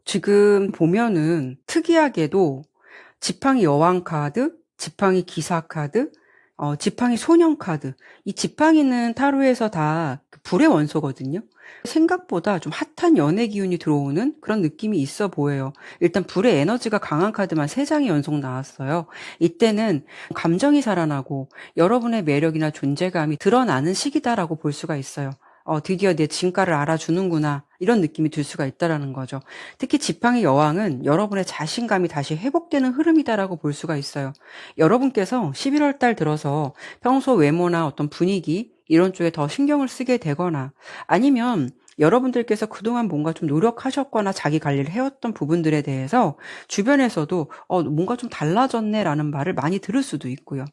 지금 보면은 특이하게도 지팡이 여왕 카드, 지팡이 기사 카드, 지팡이 소년 카드. 이 지팡이는 타로에서 다 불의 원소거든요. 생각보다 좀 핫한 연애 기운이 들어오는 그런 느낌이 있어 보여요. 일단 불의 에너지가 강한 카드만 3장이 연속 나왔어요. 이때는 감정이 살아나고 여러분의 매력이나 존재감이 드러나는 시기다라고 볼 수가 있어요. 드디어 내 진가를 알아주는구나. 이런 느낌이 들 수가 있다라는 거죠. 특히 지팡이 여왕은 여러분의 자신감이 다시 회복되는 흐름이다라고 볼 수가 있어요. 여러분께서 11월 달 들어서 평소 외모나 어떤 분위기 이런 쪽에 더 신경을 쓰게 되거나 아니면 여러분들께서 그동안 뭔가 좀 노력하셨거나 자기 관리를 해왔던 부분들에 대해서 주변에서도 뭔가 좀 달라졌네라는 말을 많이 들을 수도 있고요.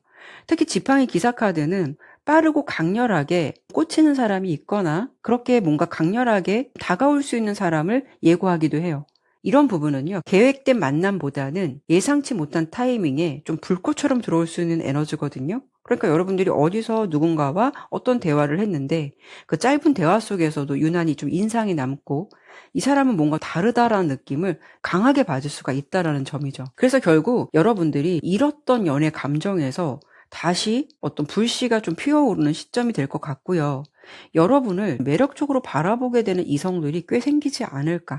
특히 지팡이 기사 카드는 빠르고 강렬하게 꽂히는 사람이 있거나 그렇게 뭔가 강렬하게 다가올 수 있는 사람을 예고하기도 해요. 이런 부분은요, 계획된 만남보다는 예상치 못한 타이밍에 좀 불꽃처럼 들어올 수 있는 에너지거든요. 그러니까 여러분들이 어디서 누군가와 어떤 대화를 했는데 그 짧은 대화 속에서도 유난히 좀 인상이 남고 이 사람은 뭔가 다르다라는 느낌을 강하게 받을 수가 있다라는 점이죠. 그래서 결국 여러분들이 잃었던 연애 감정에서 다시 어떤 불씨가 좀 피어오르는 시점이 될 것 같고요. 여러분을 매력적으로 바라보게 되는 이성들이 꽤 생기지 않을까.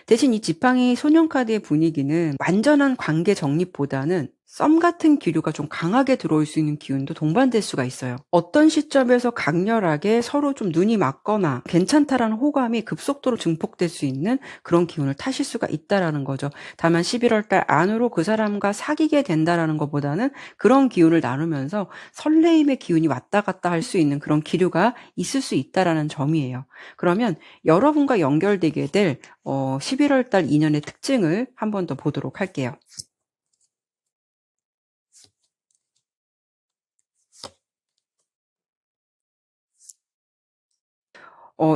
대신 이 지팡이 소년카드의 분위기는 완전한 관계 정립보다는 썸 같은 기류가 좀 강하게 들어올 수 있는 기운도 동반될 수가 있어요. 어떤 시점에서 강렬하게 서로 좀 눈이 맞거나 괜찮다라는 호감이 급속도로 증폭될 수 있는 그런 기운을 타실 수가 있다라는 거죠. 다만 11월 달 안으로 그 사람과 사귀게 된다라는 것보다는 그런 기운을 나누면서 설레임의 기운이 왔다 갔다 할 수 있는 그런 기류가 있을 수 있다라는 점이에요. 그러면 여러분과 연결되게 될 11월 달 인연의 특징을 한 번 더 보도록 할게요.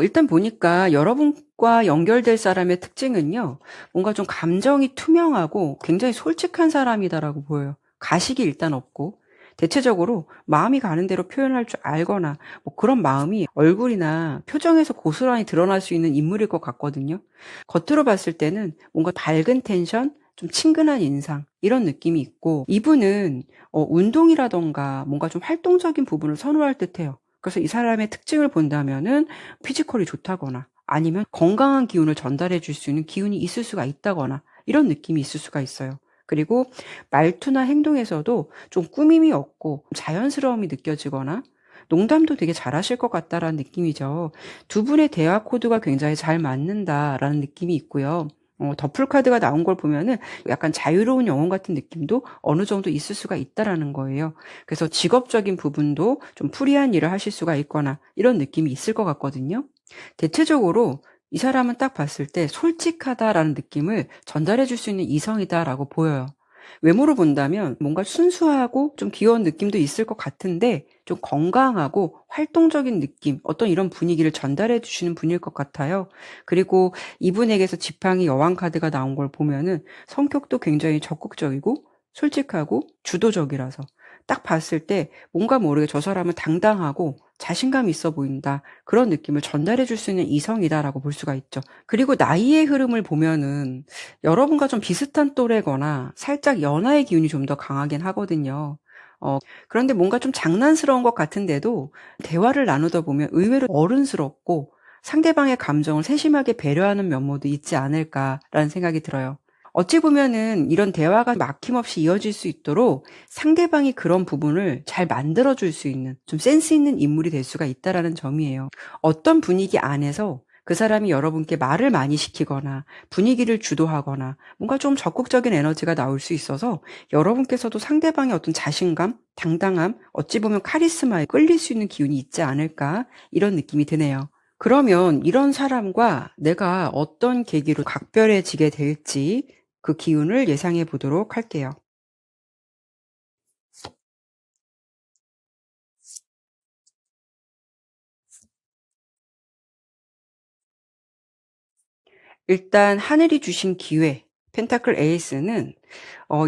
일단 보니까 여러분과 연결될 사람의 특징은요, 뭔가 좀 감정이 투명하고 굉장히 솔직한 사람이다라고 보여요. 가식이 일단 없고, 대체적으로 마음이 가는 대로 표현할 줄 알거나, 뭐 그런 마음이 얼굴이나 표정에서 고스란히 드러날 수 있는 인물일 것 같거든요. 겉으로 봤을 때는 뭔가 밝은 텐션, 좀 친근한 인상, 이런 느낌이 있고, 이분은 운동이라던가 뭔가 좀 활동적인 부분을 선호할 듯해요. 그래서 이 사람의 특징을 본다면은 피지컬이 좋다거나 아니면 건강한 기운을 전달해 줄 수 있는 기운이 있을 수가 있다거나 이런 느낌이 있을 수가 있어요. 그리고 말투나 행동에서도 좀 꾸밈이 없고 자연스러움이 느껴지거나 농담도 되게 잘하실 것 같다라는 느낌이죠. 두 분의 대화 코드가 굉장히 잘 맞는다라는 느낌이 있고요. 더풀 카드가 나온 걸 보면은 약간 자유로운 영혼 같은 느낌도 어느 정도 있을 수가 있다라는 거예요. 그래서 직업적인 부분도 좀 프리한 일을 하실 수가 있거나 이런 느낌이 있을 것 같거든요. 대체적으로 이 사람은 딱 봤을 때 솔직하다라는 느낌을 전달해 줄 수 있는 이성이다라고 보여요. 외모로 본다면 뭔가 순수하고 좀 귀여운 느낌도 있을 것 같은데 좀 건강하고 활동적인 느낌, 어떤 이런 분위기를 전달해 주시는 분일 것 같아요. 그리고 이분에게서 지팡이 여왕 카드가 나온 걸 보면은 성격도 굉장히 적극적이고 솔직하고 주도적이라서 딱 봤을 때 뭔가 모르게 저 사람은 당당하고 자신감이 있어 보인다. 그런 느낌을 전달해 줄 수 있는 이성이다라고 볼 수가 있죠. 그리고 나이의 흐름을 보면은 여러분과 좀 비슷한 또래거나 살짝 연하의 기운이 좀 더 강하긴 하거든요. 그런데 뭔가 좀 장난스러운 것 같은데도 대화를 나누다 보면 의외로 어른스럽고 상대방의 감정을 세심하게 배려하는 면모도 있지 않을까라는 생각이 들어요. 어찌 보면은 이런 대화가 막힘없이 이어질 수 있도록 상대방이 그런 부분을 잘 만들어줄 수 있는 좀 센스 있는 인물이 될 수가 있다라는 점이에요. 어떤 분위기 안에서 그 사람이 여러분께 말을 많이 시키거나 분위기를 주도하거나 뭔가 좀 적극적인 에너지가 나올 수 있어서 여러분께서도 상대방의 어떤 자신감, 당당함, 어찌 보면 카리스마에 끌릴 수 있는 기운이 있지 않을까 이런 느낌이 드네요. 그러면 이런 사람과 내가 어떤 계기로 각별해지게 될지 그 기운을 예상해 보도록 할게요. 일단 하늘이 주신 기회, 펜타클 에이스는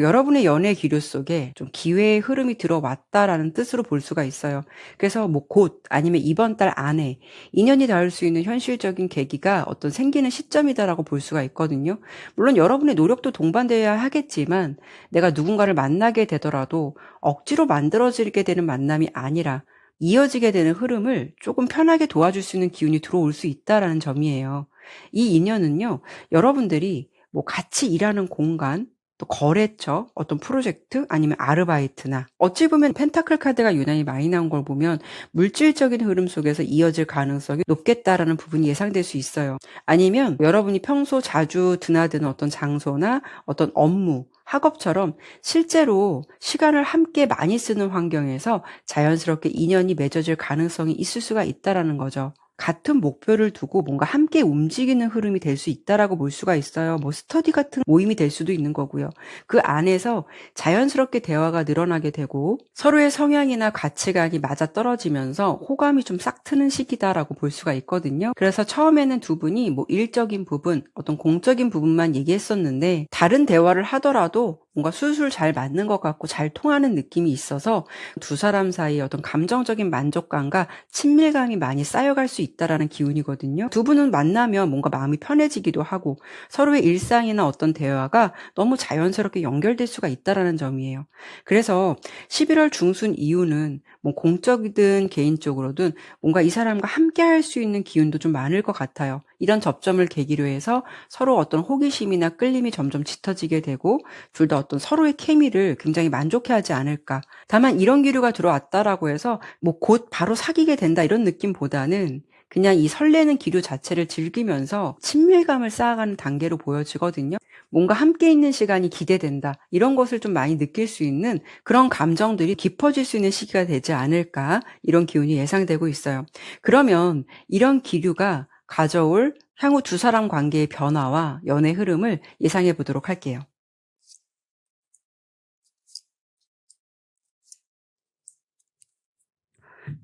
여러분의 연애 기류 속에 좀 기회의 흐름이 들어왔다라는 뜻으로 볼 수가 있어요. 그래서 뭐 곧 아니면 이번 달 안에 인연이 닿을 수 있는 현실적인 계기가 어떤 생기는 시점이다라고 볼 수가 있거든요. 물론 여러분의 노력도 동반되어야 하겠지만 내가 누군가를 만나게 되더라도 억지로 만들어지게 되는 만남이 아니라 이어지게 되는 흐름을 조금 편하게 도와줄 수 있는 기운이 들어올 수 있다라는 점이에요. 이 인연은요, 여러분들이 뭐 같이 일하는 공간, 또 거래처, 어떤 프로젝트 아니면 아르바이트나 어찌 보면 펜타클 카드가 유난히 많이 나온 걸 보면 물질적인 흐름 속에서 이어질 가능성이 높겠다라는 부분이 예상될 수 있어요. 아니면 여러분이 평소 자주 드나드는 어떤 장소나 어떤 업무, 학업처럼 실제로 시간을 함께 많이 쓰는 환경에서 자연스럽게 인연이 맺어질 가능성이 있을 수가 있다라는 거죠. 같은 목표를 두고 뭔가 함께 움직이는 흐름이 될 수 있다라고 볼 수가 있어요. 뭐 스터디 같은 모임이 될 수도 있는 거고요. 그 안에서 자연스럽게 대화가 늘어나게 되고 서로의 성향이나 가치관이 맞아떨어지면서 호감이 좀 싹 트는 시기다라고 볼 수가 있거든요. 그래서 처음에는 두 분이 뭐 일적인 부분, 어떤 공적인 부분만 얘기했었는데 다른 대화를 하더라도 뭔가 술술 잘 맞는 것 같고 잘 통하는 느낌이 있어서 두 사람 사이에 어떤 감정적인 만족감과 친밀감이 많이 쌓여갈 수 있다라는 기운이거든요. 두 분은 만나면 뭔가 마음이 편해지기도 하고 서로의 일상이나 어떤 대화가 너무 자연스럽게 연결될 수가 있다라는 점이에요. 그래서 11월 중순 이후는 뭐 공적이든 개인적으로든 뭔가 이 사람과 함께 할 수 있는 기운도 좀 많을 것 같아요. 이런 접점을 계기로 해서 서로 어떤 호기심이나 끌림이 점점 짙어지게 되고 둘 다 어떤 서로의 케미를 굉장히 만족해하지 않을까. 다만 이런 기류가 들어왔다라고 해서 뭐 곧 바로 사귀게 된다 이런 느낌보다는 그냥 이 설레는 기류 자체를 즐기면서 친밀감을 쌓아가는 단계로 보여지거든요. 뭔가 함께 있는 시간이 기대된다. 이런 것을 좀 많이 느낄 수 있는 그런 감정들이 깊어질 수 있는 시기가 되지 않을까. 이런 기운이 예상되고 있어요. 그러면 이런 기류가 가져올 향후 두 사람 관계의 변화와 연애 흐름을 예상해 보도록 할게요.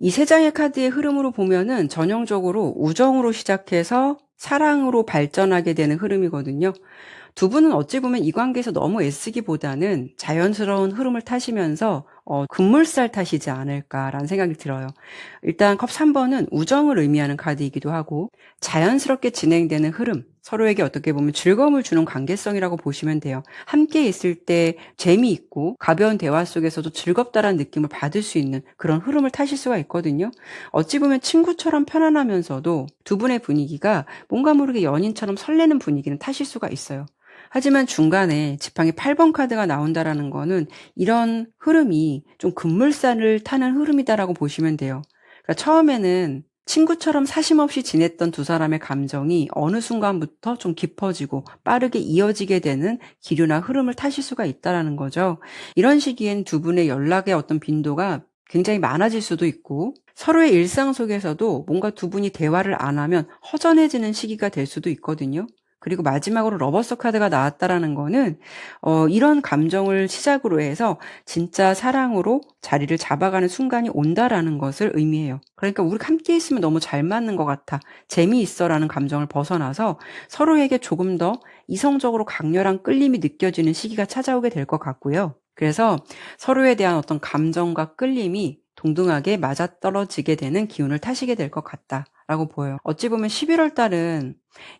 이 세 장의 카드의 흐름으로 보면은 전형적으로 우정으로 시작해서 사랑으로 발전하게 되는 흐름이거든요. 두 분은 어찌 보면 이 관계에서 너무 애쓰기보다는 자연스러운 흐름을 타시면서 급물살 타시지 않을까라는 생각이 들어요. 일단 컵 3번은 우정을 의미하는 카드이기도 하고 자연스럽게 진행되는 흐름, 서로에게 어떻게 보면 즐거움을 주는 관계성이라고 보시면 돼요. 함께 있을 때 재미있고 가벼운 대화 속에서도 즐겁다라는 느낌을 받을 수 있는 그런 흐름을 타실 수가 있거든요. 어찌 보면 친구처럼 편안하면서도 두 분의 분위기가 뭔가 모르게 연인처럼 설레는 분위기는 타실 수가 있어요. 하지만 중간에 지팡이 8번 카드가 나온다라는 거는 이런 흐름이 좀 급물살을 타는 흐름이다라고 보시면 돼요. 그러니까 처음에는 친구처럼 사심없이 지냈던 두 사람의 감정이 어느 순간부터 좀 깊어지고 빠르게 이어지게 되는 기류나 흐름을 타실 수가 있다라는 거죠. 이런 시기엔 두 분의 연락의 어떤 빈도가 굉장히 많아질 수도 있고 서로의 일상 속에서도 뭔가 두 분이 대화를 안 하면 허전해지는 시기가 될 수도 있거든요. 그리고 마지막으로 러버스 카드가 나왔다라는 거는 이런 감정을 시작으로 해서 진짜 사랑으로 자리를 잡아가는 순간이 온다라는 것을 의미해요. 그러니까 우리가 함께 있으면 너무 잘 맞는 것 같아. 재미있어라는 감정을 벗어나서 서로에게 조금 더 이성적으로 강렬한 끌림이 느껴지는 시기가 찾아오게 될 것 같고요. 그래서 서로에 대한 어떤 감정과 끌림이 동등하게 맞아떨어지게 되는 기운을 타시게 될 것 같다라고 보여요. 어찌 보면 11월 달은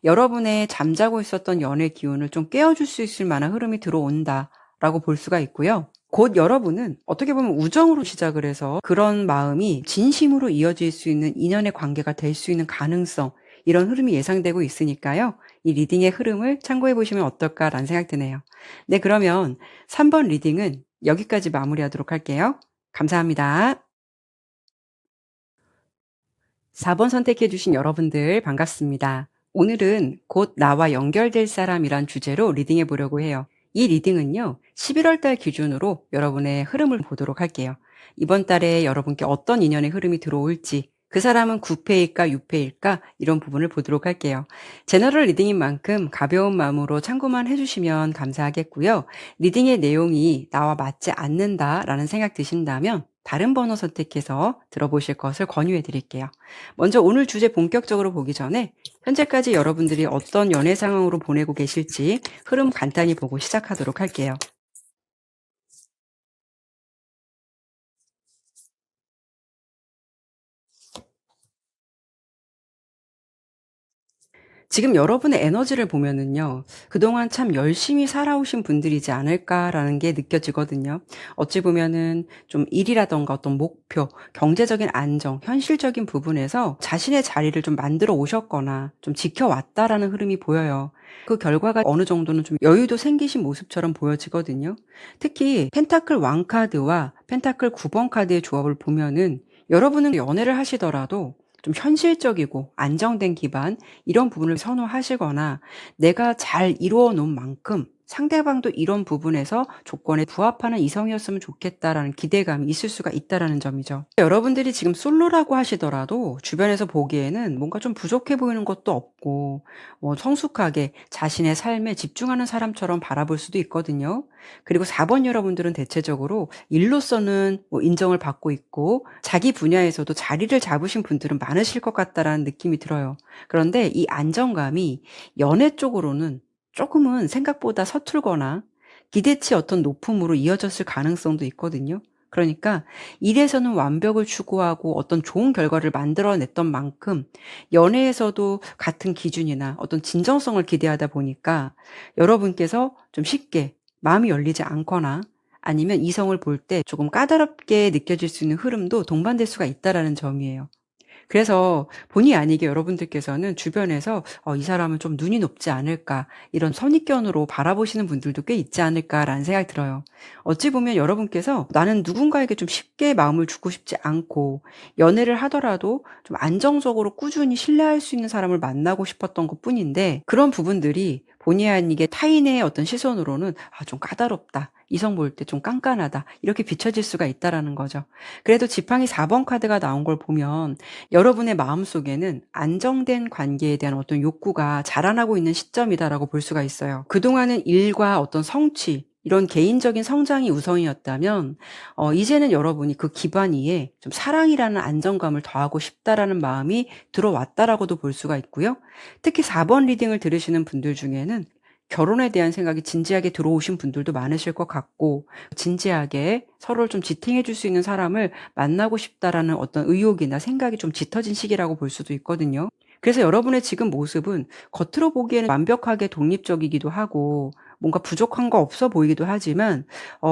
여러분의 잠자고 있었던 연애 기운을 좀 깨워줄 수 있을 만한 흐름이 들어온다라고 볼 수가 있고요. 곧 여러분은 어떻게 보면 우정으로 시작을 해서 그런 마음이 진심으로 이어질 수 있는 인연의 관계가 될 수 있는 가능성, 이런 흐름이 예상되고 있으니까요. 이 리딩의 흐름을 참고해 보시면 어떨까라는 생각 드네요. 네, 그러면 3번 리딩은 여기까지 마무리하도록 할게요. 감사합니다. 4번 선택해 주신 여러분들 반갑습니다. 오늘은 곧 나와 연결될 사람이란 주제로 리딩해 보려고 해요. 이 리딩은요, 11월 달 기준으로 여러분의 흐름을 보도록 할게요. 이번 달에 여러분께 어떤 인연의 흐름이 들어올지, 그 사람은 9패일까 6패일까 이런 부분을 보도록 할게요. 제너럴 리딩인 만큼 가벼운 마음으로 참고만 해주시면 감사하겠고요. 리딩의 내용이 나와 맞지 않는다라는 생각 드신다면 다른 번호 선택해서 들어보실 것을 권유해 드릴게요. 먼저 오늘 주제 본격적으로 보기 전에 현재까지 여러분들이 어떤 연애 상황으로 보내고 계실지 흐름 간단히 보고 시작하도록 할게요. 지금 여러분의 에너지를 보면은요. 그동안 참 열심히 살아오신 분들이지 않을까라는 게 느껴지거든요. 어찌 보면은 좀 일이라든가 어떤 목표, 경제적인 안정, 현실적인 부분에서 자신의 자리를 좀 만들어 오셨거나 좀 지켜왔다라는 흐름이 보여요. 그 결과가 어느 정도는 좀 여유도 생기신 모습처럼 보여지거든요. 특히 펜타클 왕 카드와 펜타클 9번 카드의 조합을 보면은 여러분은 연애를 하시더라도 좀 현실적이고 안정된 기반 이런 부분을 선호하시거나 내가 잘 이루어 놓은 만큼 상대방도 이런 부분에서 조건에 부합하는 이성이었으면 좋겠다라는 기대감이 있을 수가 있다라는 점이죠. 여러분들이 지금 솔로라고 하시더라도 주변에서 보기에는 뭔가 좀 부족해 보이는 것도 없고 뭐 성숙하게 자신의 삶에 집중하는 사람처럼 바라볼 수도 있거든요. 그리고 4번 여러분들은 대체적으로 일로서는 뭐 인정을 받고 있고 자기 분야에서도 자리를 잡으신 분들은 많으실 것 같다라는 느낌이 들어요. 그런데 이 안정감이 연애 쪽으로는 조금은 생각보다 서툴거나 기대치 어떤 높음으로 이어졌을 가능성도 있거든요. 그러니까 일에서는 완벽을 추구하고 어떤 좋은 결과를 만들어냈던 만큼 연애에서도 같은 기준이나 어떤 진정성을 기대하다 보니까 여러분께서 좀 쉽게 마음이 열리지 않거나 아니면 이성을 볼 때 조금 까다롭게 느껴질 수 있는 흐름도 동반될 수가 있다라는 점이에요. 그래서 본의 아니게 여러분들께서는 주변에서 '이 사람은 좀 눈이 높지 않을까.' 이런 선입견으로 바라보시는 분들도 꽤 있지 않을까라는 생각이 들어요. 어찌 보면 여러분께서 '나는 누군가에게 좀 쉽게 마음을 주고 싶지 않고 연애를 하더라도 좀 안정적으로 꾸준히 신뢰할 수 있는 사람을 만나고 싶었던 것뿐인데 그런 부분들이 본의 아니게 타인의 어떤 시선으로는 '아 좀 까다롭다. 이성 볼 때 좀 깐깐하다.' 이렇게 비춰질 수가 있다라는 거죠. 그래도 지팡이 4번 카드가 나온 걸 보면 여러분의 마음속에는 안정된 관계에 대한 어떤 욕구가 자라나고 있는 시점이다라고 볼 수가 있어요. 그동안은 일과 어떤 성취 이런 개인적인 성장이 우선이었다면 이제는 여러분이 그 기반 위에 좀 사랑이라는 안정감을 더하고 싶다라는 마음이 들어왔다라고도 볼 수가 있고요. 특히 4번 리딩을 들으시는 분들 중에는 결혼에 대한 생각이 진지하게 들어오신 분들도 많으실 것 같고 진지하게 서로를 좀 지탱해 줄 수 있는 사람을 만나고 싶다라는 어떤 의욕이나 생각이 좀 짙어진 시기라고 볼 수도 있거든요. 그래서 여러분의 지금 모습은 겉으로 보기에는 완벽하게 독립적이기도 하고 뭔가 부족한 거 없어 보이기도 하지만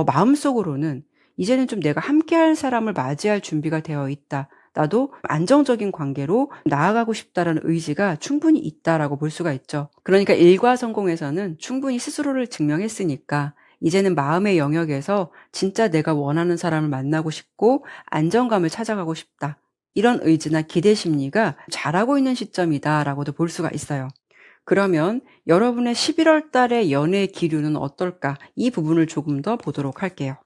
마음속으로는 '이제는 좀 내가 함께할 사람을 맞이할 준비가 되어 있다. 나도 안정적인 관계로 나아가고 싶다.'라는 의지가 충분히 있다라고 볼 수가 있죠. 그러니까 일과 성공에서는 충분히 스스로를 증명했으니까 이제는 마음의 영역에서 '진짜 내가 원하는 사람을 만나고 싶고 안정감을 찾아가고 싶다.' 이런 의지나 기대 심리가 자라고 있는 시점이다라고도 볼 수가 있어요. 그러면 여러분의 11월 달의 연애 기류는 어떨까? 이 부분을 조금 더 보도록 할게요.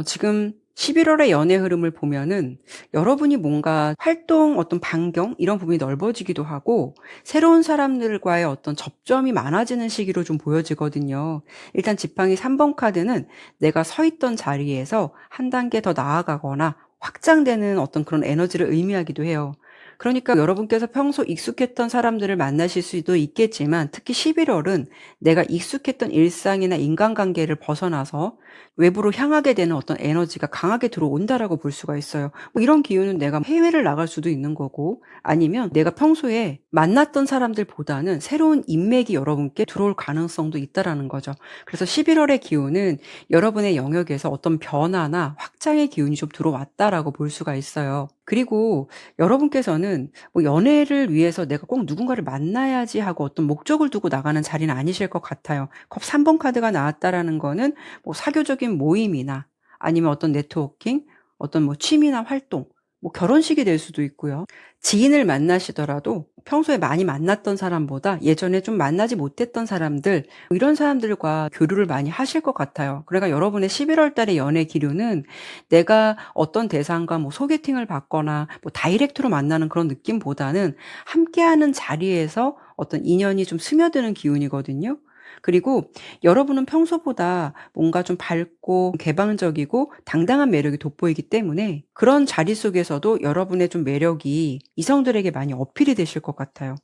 지금 11월의 연애 흐름을 보면은 여러분이 뭔가 활동 어떤 반경 이런 부분이 넓어지기도 하고 새로운 사람들과의 어떤 접점이 많아지는 시기로 좀 보여지거든요. 일단 지팡이 3번 카드는 내가 서 있던 자리에서 한 단계 더 나아가거나 확장되는 어떤 그런 에너지를 의미하기도 해요. 그러니까 여러분께서 평소 익숙했던 사람들을 만나실 수도 있겠지만 특히 11월은 내가 익숙했던 일상이나 인간관계를 벗어나서 외부로 향하게 되는 어떤 에너지가 강하게 들어온다라고 볼 수가 있어요. 뭐 이런 기운은 내가 해외를 나갈 수도 있는 거고 아니면 내가 평소에 만났던 사람들보다는 새로운 인맥이 여러분께 들어올 가능성도 있다라는 거죠. 그래서 11월의 기운은 여러분의 영역에서 어떤 변화나 확장의 기운이 좀 들어왔다라고 볼 수가 있어요. 그리고 여러분께서는 뭐 연애를 위해서 '내가 꼭 누군가를 만나야지.' 하고 어떤 목적을 두고 나가는 자리는 아니실 것 같아요. 컵 3번 카드가 나왔다라는 거는 뭐 사교적인 모임이나 아니면 어떤 네트워킹, 어떤 뭐 취미나 활동, 뭐 결혼식이 될 수도 있고요. 지인을 만나시더라도 평소에 많이 만났던 사람보다 예전에 좀 만나지 못했던 사람들 뭐 이런 사람들과 교류를 많이 하실 것 같아요. 그러니까 여러분의 11월 달의 연애 기류는 내가 어떤 대상과 뭐 소개팅을 받거나 뭐 다이렉트로 만나는 그런 느낌보다는 함께하는 자리에서 어떤 인연이 좀 스며드는 기운이거든요. 그리고 여러분은 평소보다 뭔가 좀 밝고 개방적이고 당당한 매력이 돋보이기 때문에 그런 자리 속에서도 여러분의 좀 매력이 이성들에게 많이 어필이 되실 것 같아요.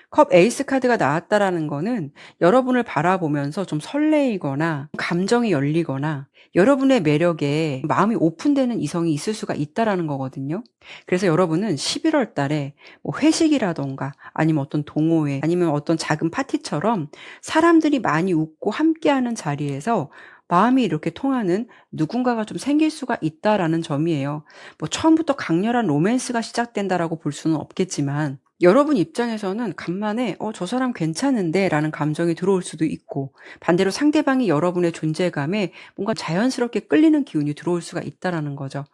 컵 에이스 카드가 나왔다라는 거는 여러분을 바라보면서 좀 설레이거나 감정이 열리거나 여러분의 매력에 마음이 오픈되는 이성이 있을 수가 있다라는 거거든요. 그래서 여러분은 11월 달에 뭐 회식이라던가 아니면 어떤 동호회 아니면 어떤 작은 파티처럼 사람들이 많이 웃고 함께하는 자리에서 마음이 이렇게 통하는 누군가가 좀 생길 수가 있다라는 점이에요. 뭐 처음부터 강렬한 로맨스가 시작된다라고 볼 수는 없겠지만 여러분 입장에서는 간만에 '저 사람 괜찮은데.'라는 감정이 들어올 수도 있고 반대로 상대방이 여러분의 존재감에 뭔가 자연스럽게 끌리는 기운이 들어올 수가 있다라는 거죠.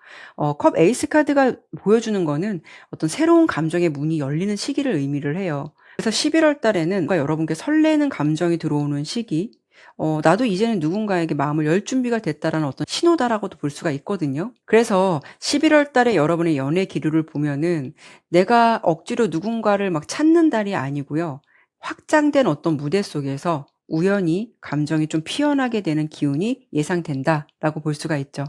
컵 에이스 카드가 보여주는 거는 어떤 새로운 감정의 문이 열리는 시기를 의미를 해요. 그래서 11월 달에는 뭔가 여러분께 설레는 감정이 들어오는 시기, '나도 이제는 누군가에게 마음을 열 준비가 됐다.'라는 어떤 신호다라고도 볼 수가 있거든요. 그래서 11월 달에 여러분의 연애 기류를 보면은 내가 억지로 누군가를 막 찾는 달이 아니고요. 확장된 어떤 무대 속에서 우연히 감정이 좀 피어나게 되는 기운이 예상된다라고 볼 수가 있죠.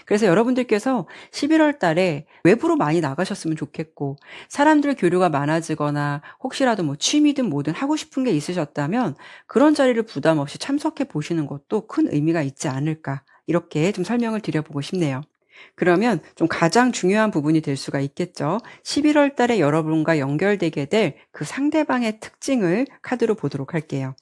그래서 여러분들께서 11월 달에 외부로 많이 나가셨으면 좋겠고 사람들 교류가 많아지거나 혹시라도 뭐 취미든 뭐든 하고 싶은 게 있으셨다면 그런 자리를 부담 없이 참석해 보시는 것도 큰 의미가 있지 않을까 이렇게 좀 설명을 드려 보고 싶네요. 그러면 좀 가장 중요한 부분이 될 수가 있겠죠. 11월 달에 여러분과 연결되게 될 그 상대방의 특징을 카드로 보도록 할게요.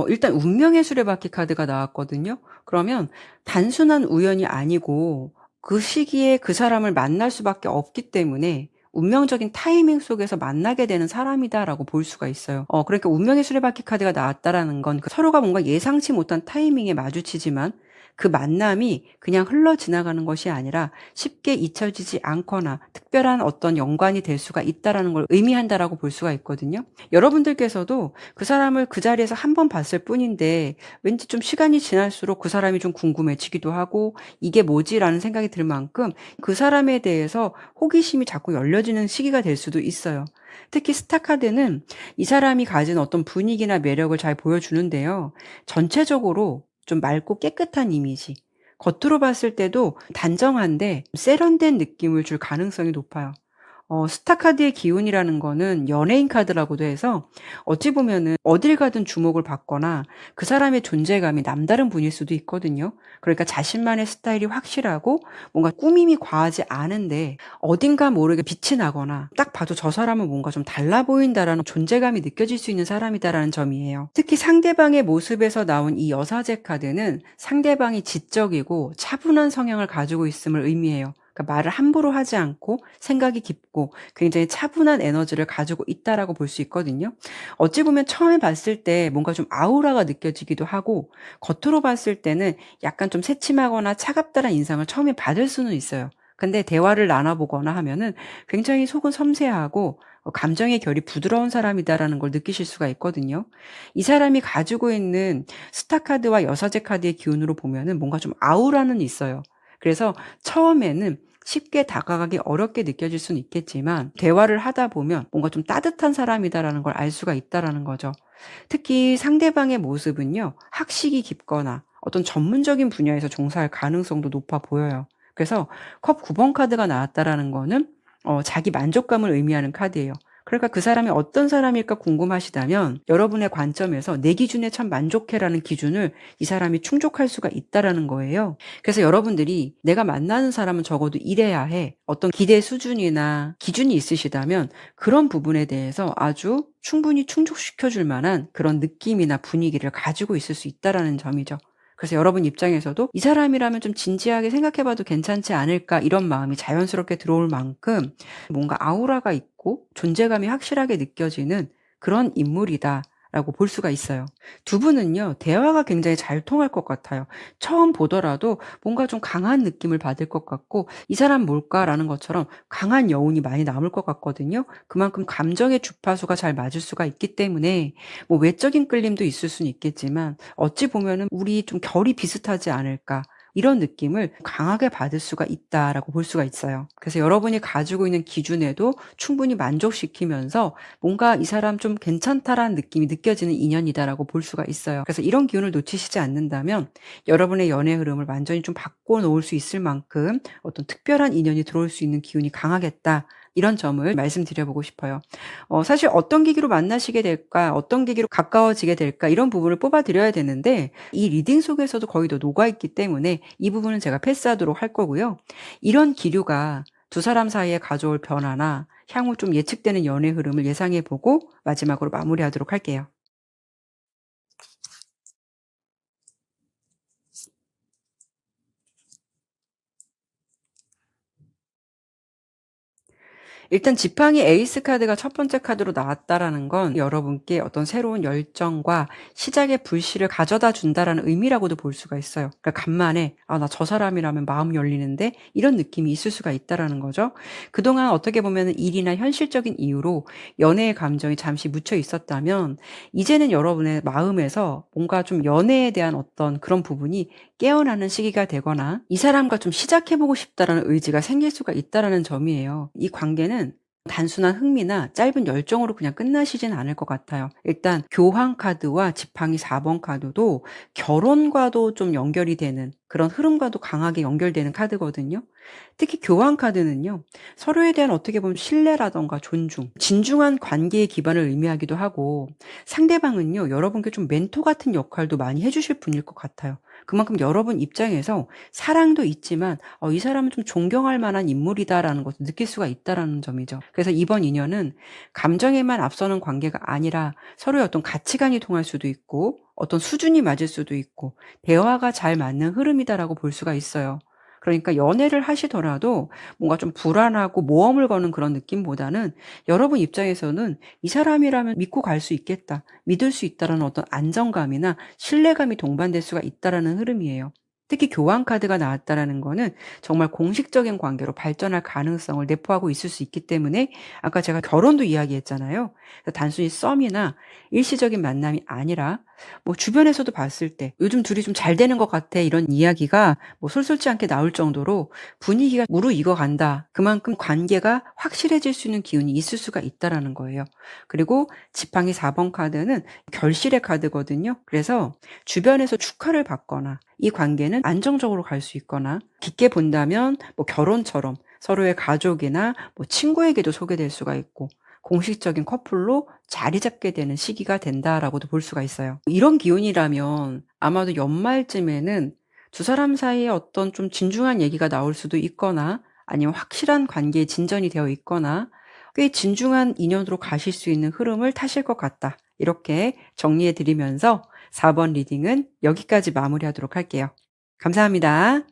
일단 운명의 수레바퀴 카드가 나왔거든요. 그러면 단순한 우연이 아니고 그 시기에 그 사람을 만날 수밖에 없기 때문에 '운명적인 타이밍 속에서 만나게 되는 사람이다.'라고 볼 수가 있어요. 그러니까 운명의 수레바퀴 카드가 나왔다라는 건 그 서로가 뭔가 예상치 못한 타이밍에 마주치지만 그 만남이 그냥 흘러 지나가는 것이 아니라 쉽게 잊혀지지 않거나 특별한 어떤 연관이 될 수가 있다라는 걸 의미한다라고 볼 수가 있거든요. 여러분들께서도 그 사람을 그 자리에서 한 번 봤을 뿐인데 왠지 좀 시간이 지날수록 그 사람이 좀 궁금해지기도 하고 '이게 뭐지?'라는 생각이 들 만큼 그 사람에 대해서 호기심이 자꾸 열려지는 시기가 될 수도 있어요. 특히 스타 카드는 이 사람이 가진 어떤 분위기나 매력을 잘 보여주는데요. 전체적으로 좀 맑고 깨끗한 이미지, 겉으로 봤을 때도 단정한데 세련된 느낌을 줄 가능성이 높아요. 스타 카드의 기운이라는 거는 연예인 카드라고도 해서 어찌 보면은 어딜 가든 주목을 받거나 그 사람의 존재감이 남다른 분일 수도 있거든요. 그러니까 자신만의 스타일이 확실하고 뭔가 꾸밈이 과하지 않은데 어딘가 모르게 빛이 나거나 딱 봐도 '저 사람은 뭔가 좀 달라 보인다.'라는 존재감이 느껴질 수 있는 사람이다라는 점이에요. 특히 상대방의 모습에서 나온 이 여사제 카드는 상대방이 지적이고 차분한 성향을 가지고 있음을 의미해요. 그러니까 말을 함부로 하지 않고 생각이 깊고 굉장히 차분한 에너지를 가지고 있다라고 볼 수 있거든요. 어찌 보면 처음에 봤을 때 뭔가 좀 아우라가 느껴지기도 하고 겉으로 봤을 때는 약간 좀 새침하거나 차갑다는 인상을 처음에 받을 수는 있어요. 근데 대화를 나눠 보거나 하면은 굉장히 속은 섬세하고 감정의 결이 부드러운 사람이다라는 걸 느끼실 수가 있거든요. 이 사람이 가지고 있는 스타 카드와 여사제 카드의 기운으로 보면은 뭔가 좀 아우라는 있어요. 그래서 처음에는 쉽게 다가가기 어렵게 느껴질 수는 있겠지만 대화를 하다 보면 뭔가 좀 따뜻한 사람이다라는 걸 알 수가 있다라는 거죠. 특히 상대방의 모습은요. 학식이 깊거나 어떤 전문적인 분야에서 종사할 가능성도 높아 보여요. 그래서 컵 9번 카드가 나왔다라는 거는 자기 만족감을 의미하는 카드예요. 그러니까 그 사람이 어떤 사람일까 궁금하시다면 여러분의 관점에서 '내 기준에 참 만족해.'라는 기준을 이 사람이 충족할 수가 있다라는 거예요. 그래서 여러분들이 '내가 만나는 사람은 적어도 이래야 해.' 어떤 기대 수준이나 기준이 있으시다면 그런 부분에 대해서 아주 충분히 충족시켜 줄 만한 그런 느낌이나 분위기를 가지고 있을 수 있다라는 점이죠. 그래서 여러분 입장에서도 '이 사람이라면 좀 진지하게 생각해 봐도 괜찮지 않을까?' 이런 마음이 자연스럽게 들어올 만큼 뭔가 아우라가 있고 존재감이 확실하게 느껴지는 그런 인물이다라고 볼 수가 있어요. 두 분은요. 대화가 굉장히 잘 통할 것 같아요. 처음 보더라도 뭔가 좀 강한 느낌을 받을 것 같고 '이 사람 뭘까?'라는 것처럼 강한 여운이 많이 남을 것 같거든요. 그만큼 감정의 주파수가 잘 맞을 수가 있기 때문에 뭐 외적인 끌림도 있을 수는 있겠지만 어찌 보면은 '우리 좀 결이 비슷하지 않을까? 이런 느낌을 강하게 받을 수가 있다라고 볼 수가 있어요. 그래서 여러분이 가지고 있는 기준에도 충분히 만족시키면서 뭔가 '이 사람 좀 괜찮다.'라는 느낌이 느껴지는 인연이다라고 볼 수가 있어요. 그래서 이런 기운을 놓치시지 않는다면 여러분의 연애 흐름을 완전히 좀 바꿔 놓을 수 있을 만큼 어떤 특별한 인연이 들어올 수 있는 기운이 강하겠다. 이런 점을 말씀드려 보고 싶어요. 사실 어떤 계기로 만나시게 될까, 어떤 계기로 가까워지게 될까 이런 부분을 뽑아 드려야 되는데 이 리딩 속에서도 거의 다 녹아 있기 때문에 이 부분은 제가 패스하도록 할 거고요. 이런 기류가 두 사람 사이에 가져올 변화나 향후 좀 예측되는 연애 흐름을 예상해 보고 마지막으로 마무리하도록 할게요. 일단 지팡이 에이스 카드가 첫 번째 카드로 나왔다라는 건 여러분께 어떤 새로운 열정과 시작의 불씨를 가져다 준다라는 의미라고도 볼 수가 있어요. 그러니까 간만에 '아 나 저 사람이라면 마음 열리는데.' 이런 느낌이 있을 수가 있다라는 거죠. 그동안 어떻게 보면은 일이나 현실적인 이유로 연애의 감정이 잠시 묻혀 있었다면 이제는 여러분의 마음에서 뭔가 좀 연애에 대한 어떤 그런 부분이 깨어나는 시기가 되거나 '이 사람과 좀 시작해 보고 싶다.'라는 의지가 생길 수가 있다라는 점이에요. 이 관계는 단순한 흥미나 짧은 열정으로 그냥 끝나시진 않을 것 같아요. 일단 교황 카드와 지팡이 4번 카드도 결혼과도 좀 연결이 되는 그런 흐름과도 강하게 연결되는 카드거든요. 특히 교황 카드는요. 서로에 대한 어떻게 보면 신뢰라든가 존중, 진중한 관계의 기반을 의미하기도 하고 상대방은요. 여러분께 좀 멘토 같은 역할도 많이 해 주실 분일 것 같아요. 그만큼 여러분 입장에서 사랑도 있지만 '이 사람은 좀 존경할 만한 인물이다.'라는 것을 느낄 수가 있다라는 점이죠. 그래서 이번 인연은 감정에만 앞서는 관계가 아니라 서로의 어떤 가치관이 통할 수도 있고 어떤 수준이 맞을 수도 있고 대화가 잘 맞는 흐름이다라고 볼 수가 있어요. 그러니까 연애를 하시더라도 뭔가 좀 불안하고 모험을 거는 그런 느낌보다는 여러분 입장에서는 '이 사람이라면 믿고 갈 수 있겠다. 믿을 수 있다.'라는 어떤 안정감이나 신뢰감이 동반될 수가 있다라는 흐름이에요. 특히 교환 카드가 나왔다라는 거는 정말 공식적인 관계로 발전할 가능성을 내포하고 있을 수 있기 때문에 아까 제가 결혼도 이야기했잖아요. 그래서 단순히 썸이나 일시적인 만남이 아니라 뭐 주변에서도 봤을 때 "요즘 둘이 좀 잘 되는 것 같아." 이런 이야기가 뭐 솔솔치 않게 나올 정도로 분위기가 무르익어 간다. 그만큼 관계가 확실해질 수 있는 기운이 있을 수가 있다라는 거예요. 그리고 지팡이 4번 카드는 결실의 카드거든요. 그래서 주변에서 축하를 받거나 이 관계는 안정적으로 갈 수 있거나 깊게 본다면 뭐 결혼처럼 서로의 가족이나 뭐 친구에게도 소개될 수가 있고 공식적인 커플로 자리 잡게 되는 시기가 된다라고도 볼 수가 있어요. 이런 기운이라면 아마도 연말쯤에는 두 사람 사이에 어떤 좀 진중한 얘기가 나올 수도 있거나 아니면 확실한 관계에 진전이 되어 있거나 꽤 진중한 인연으로 가실 수 있는 흐름을 타실 것 같다. 이렇게 정리해 드리면서 4번 리딩은 여기까지 마무리하도록 할게요. 감사합니다.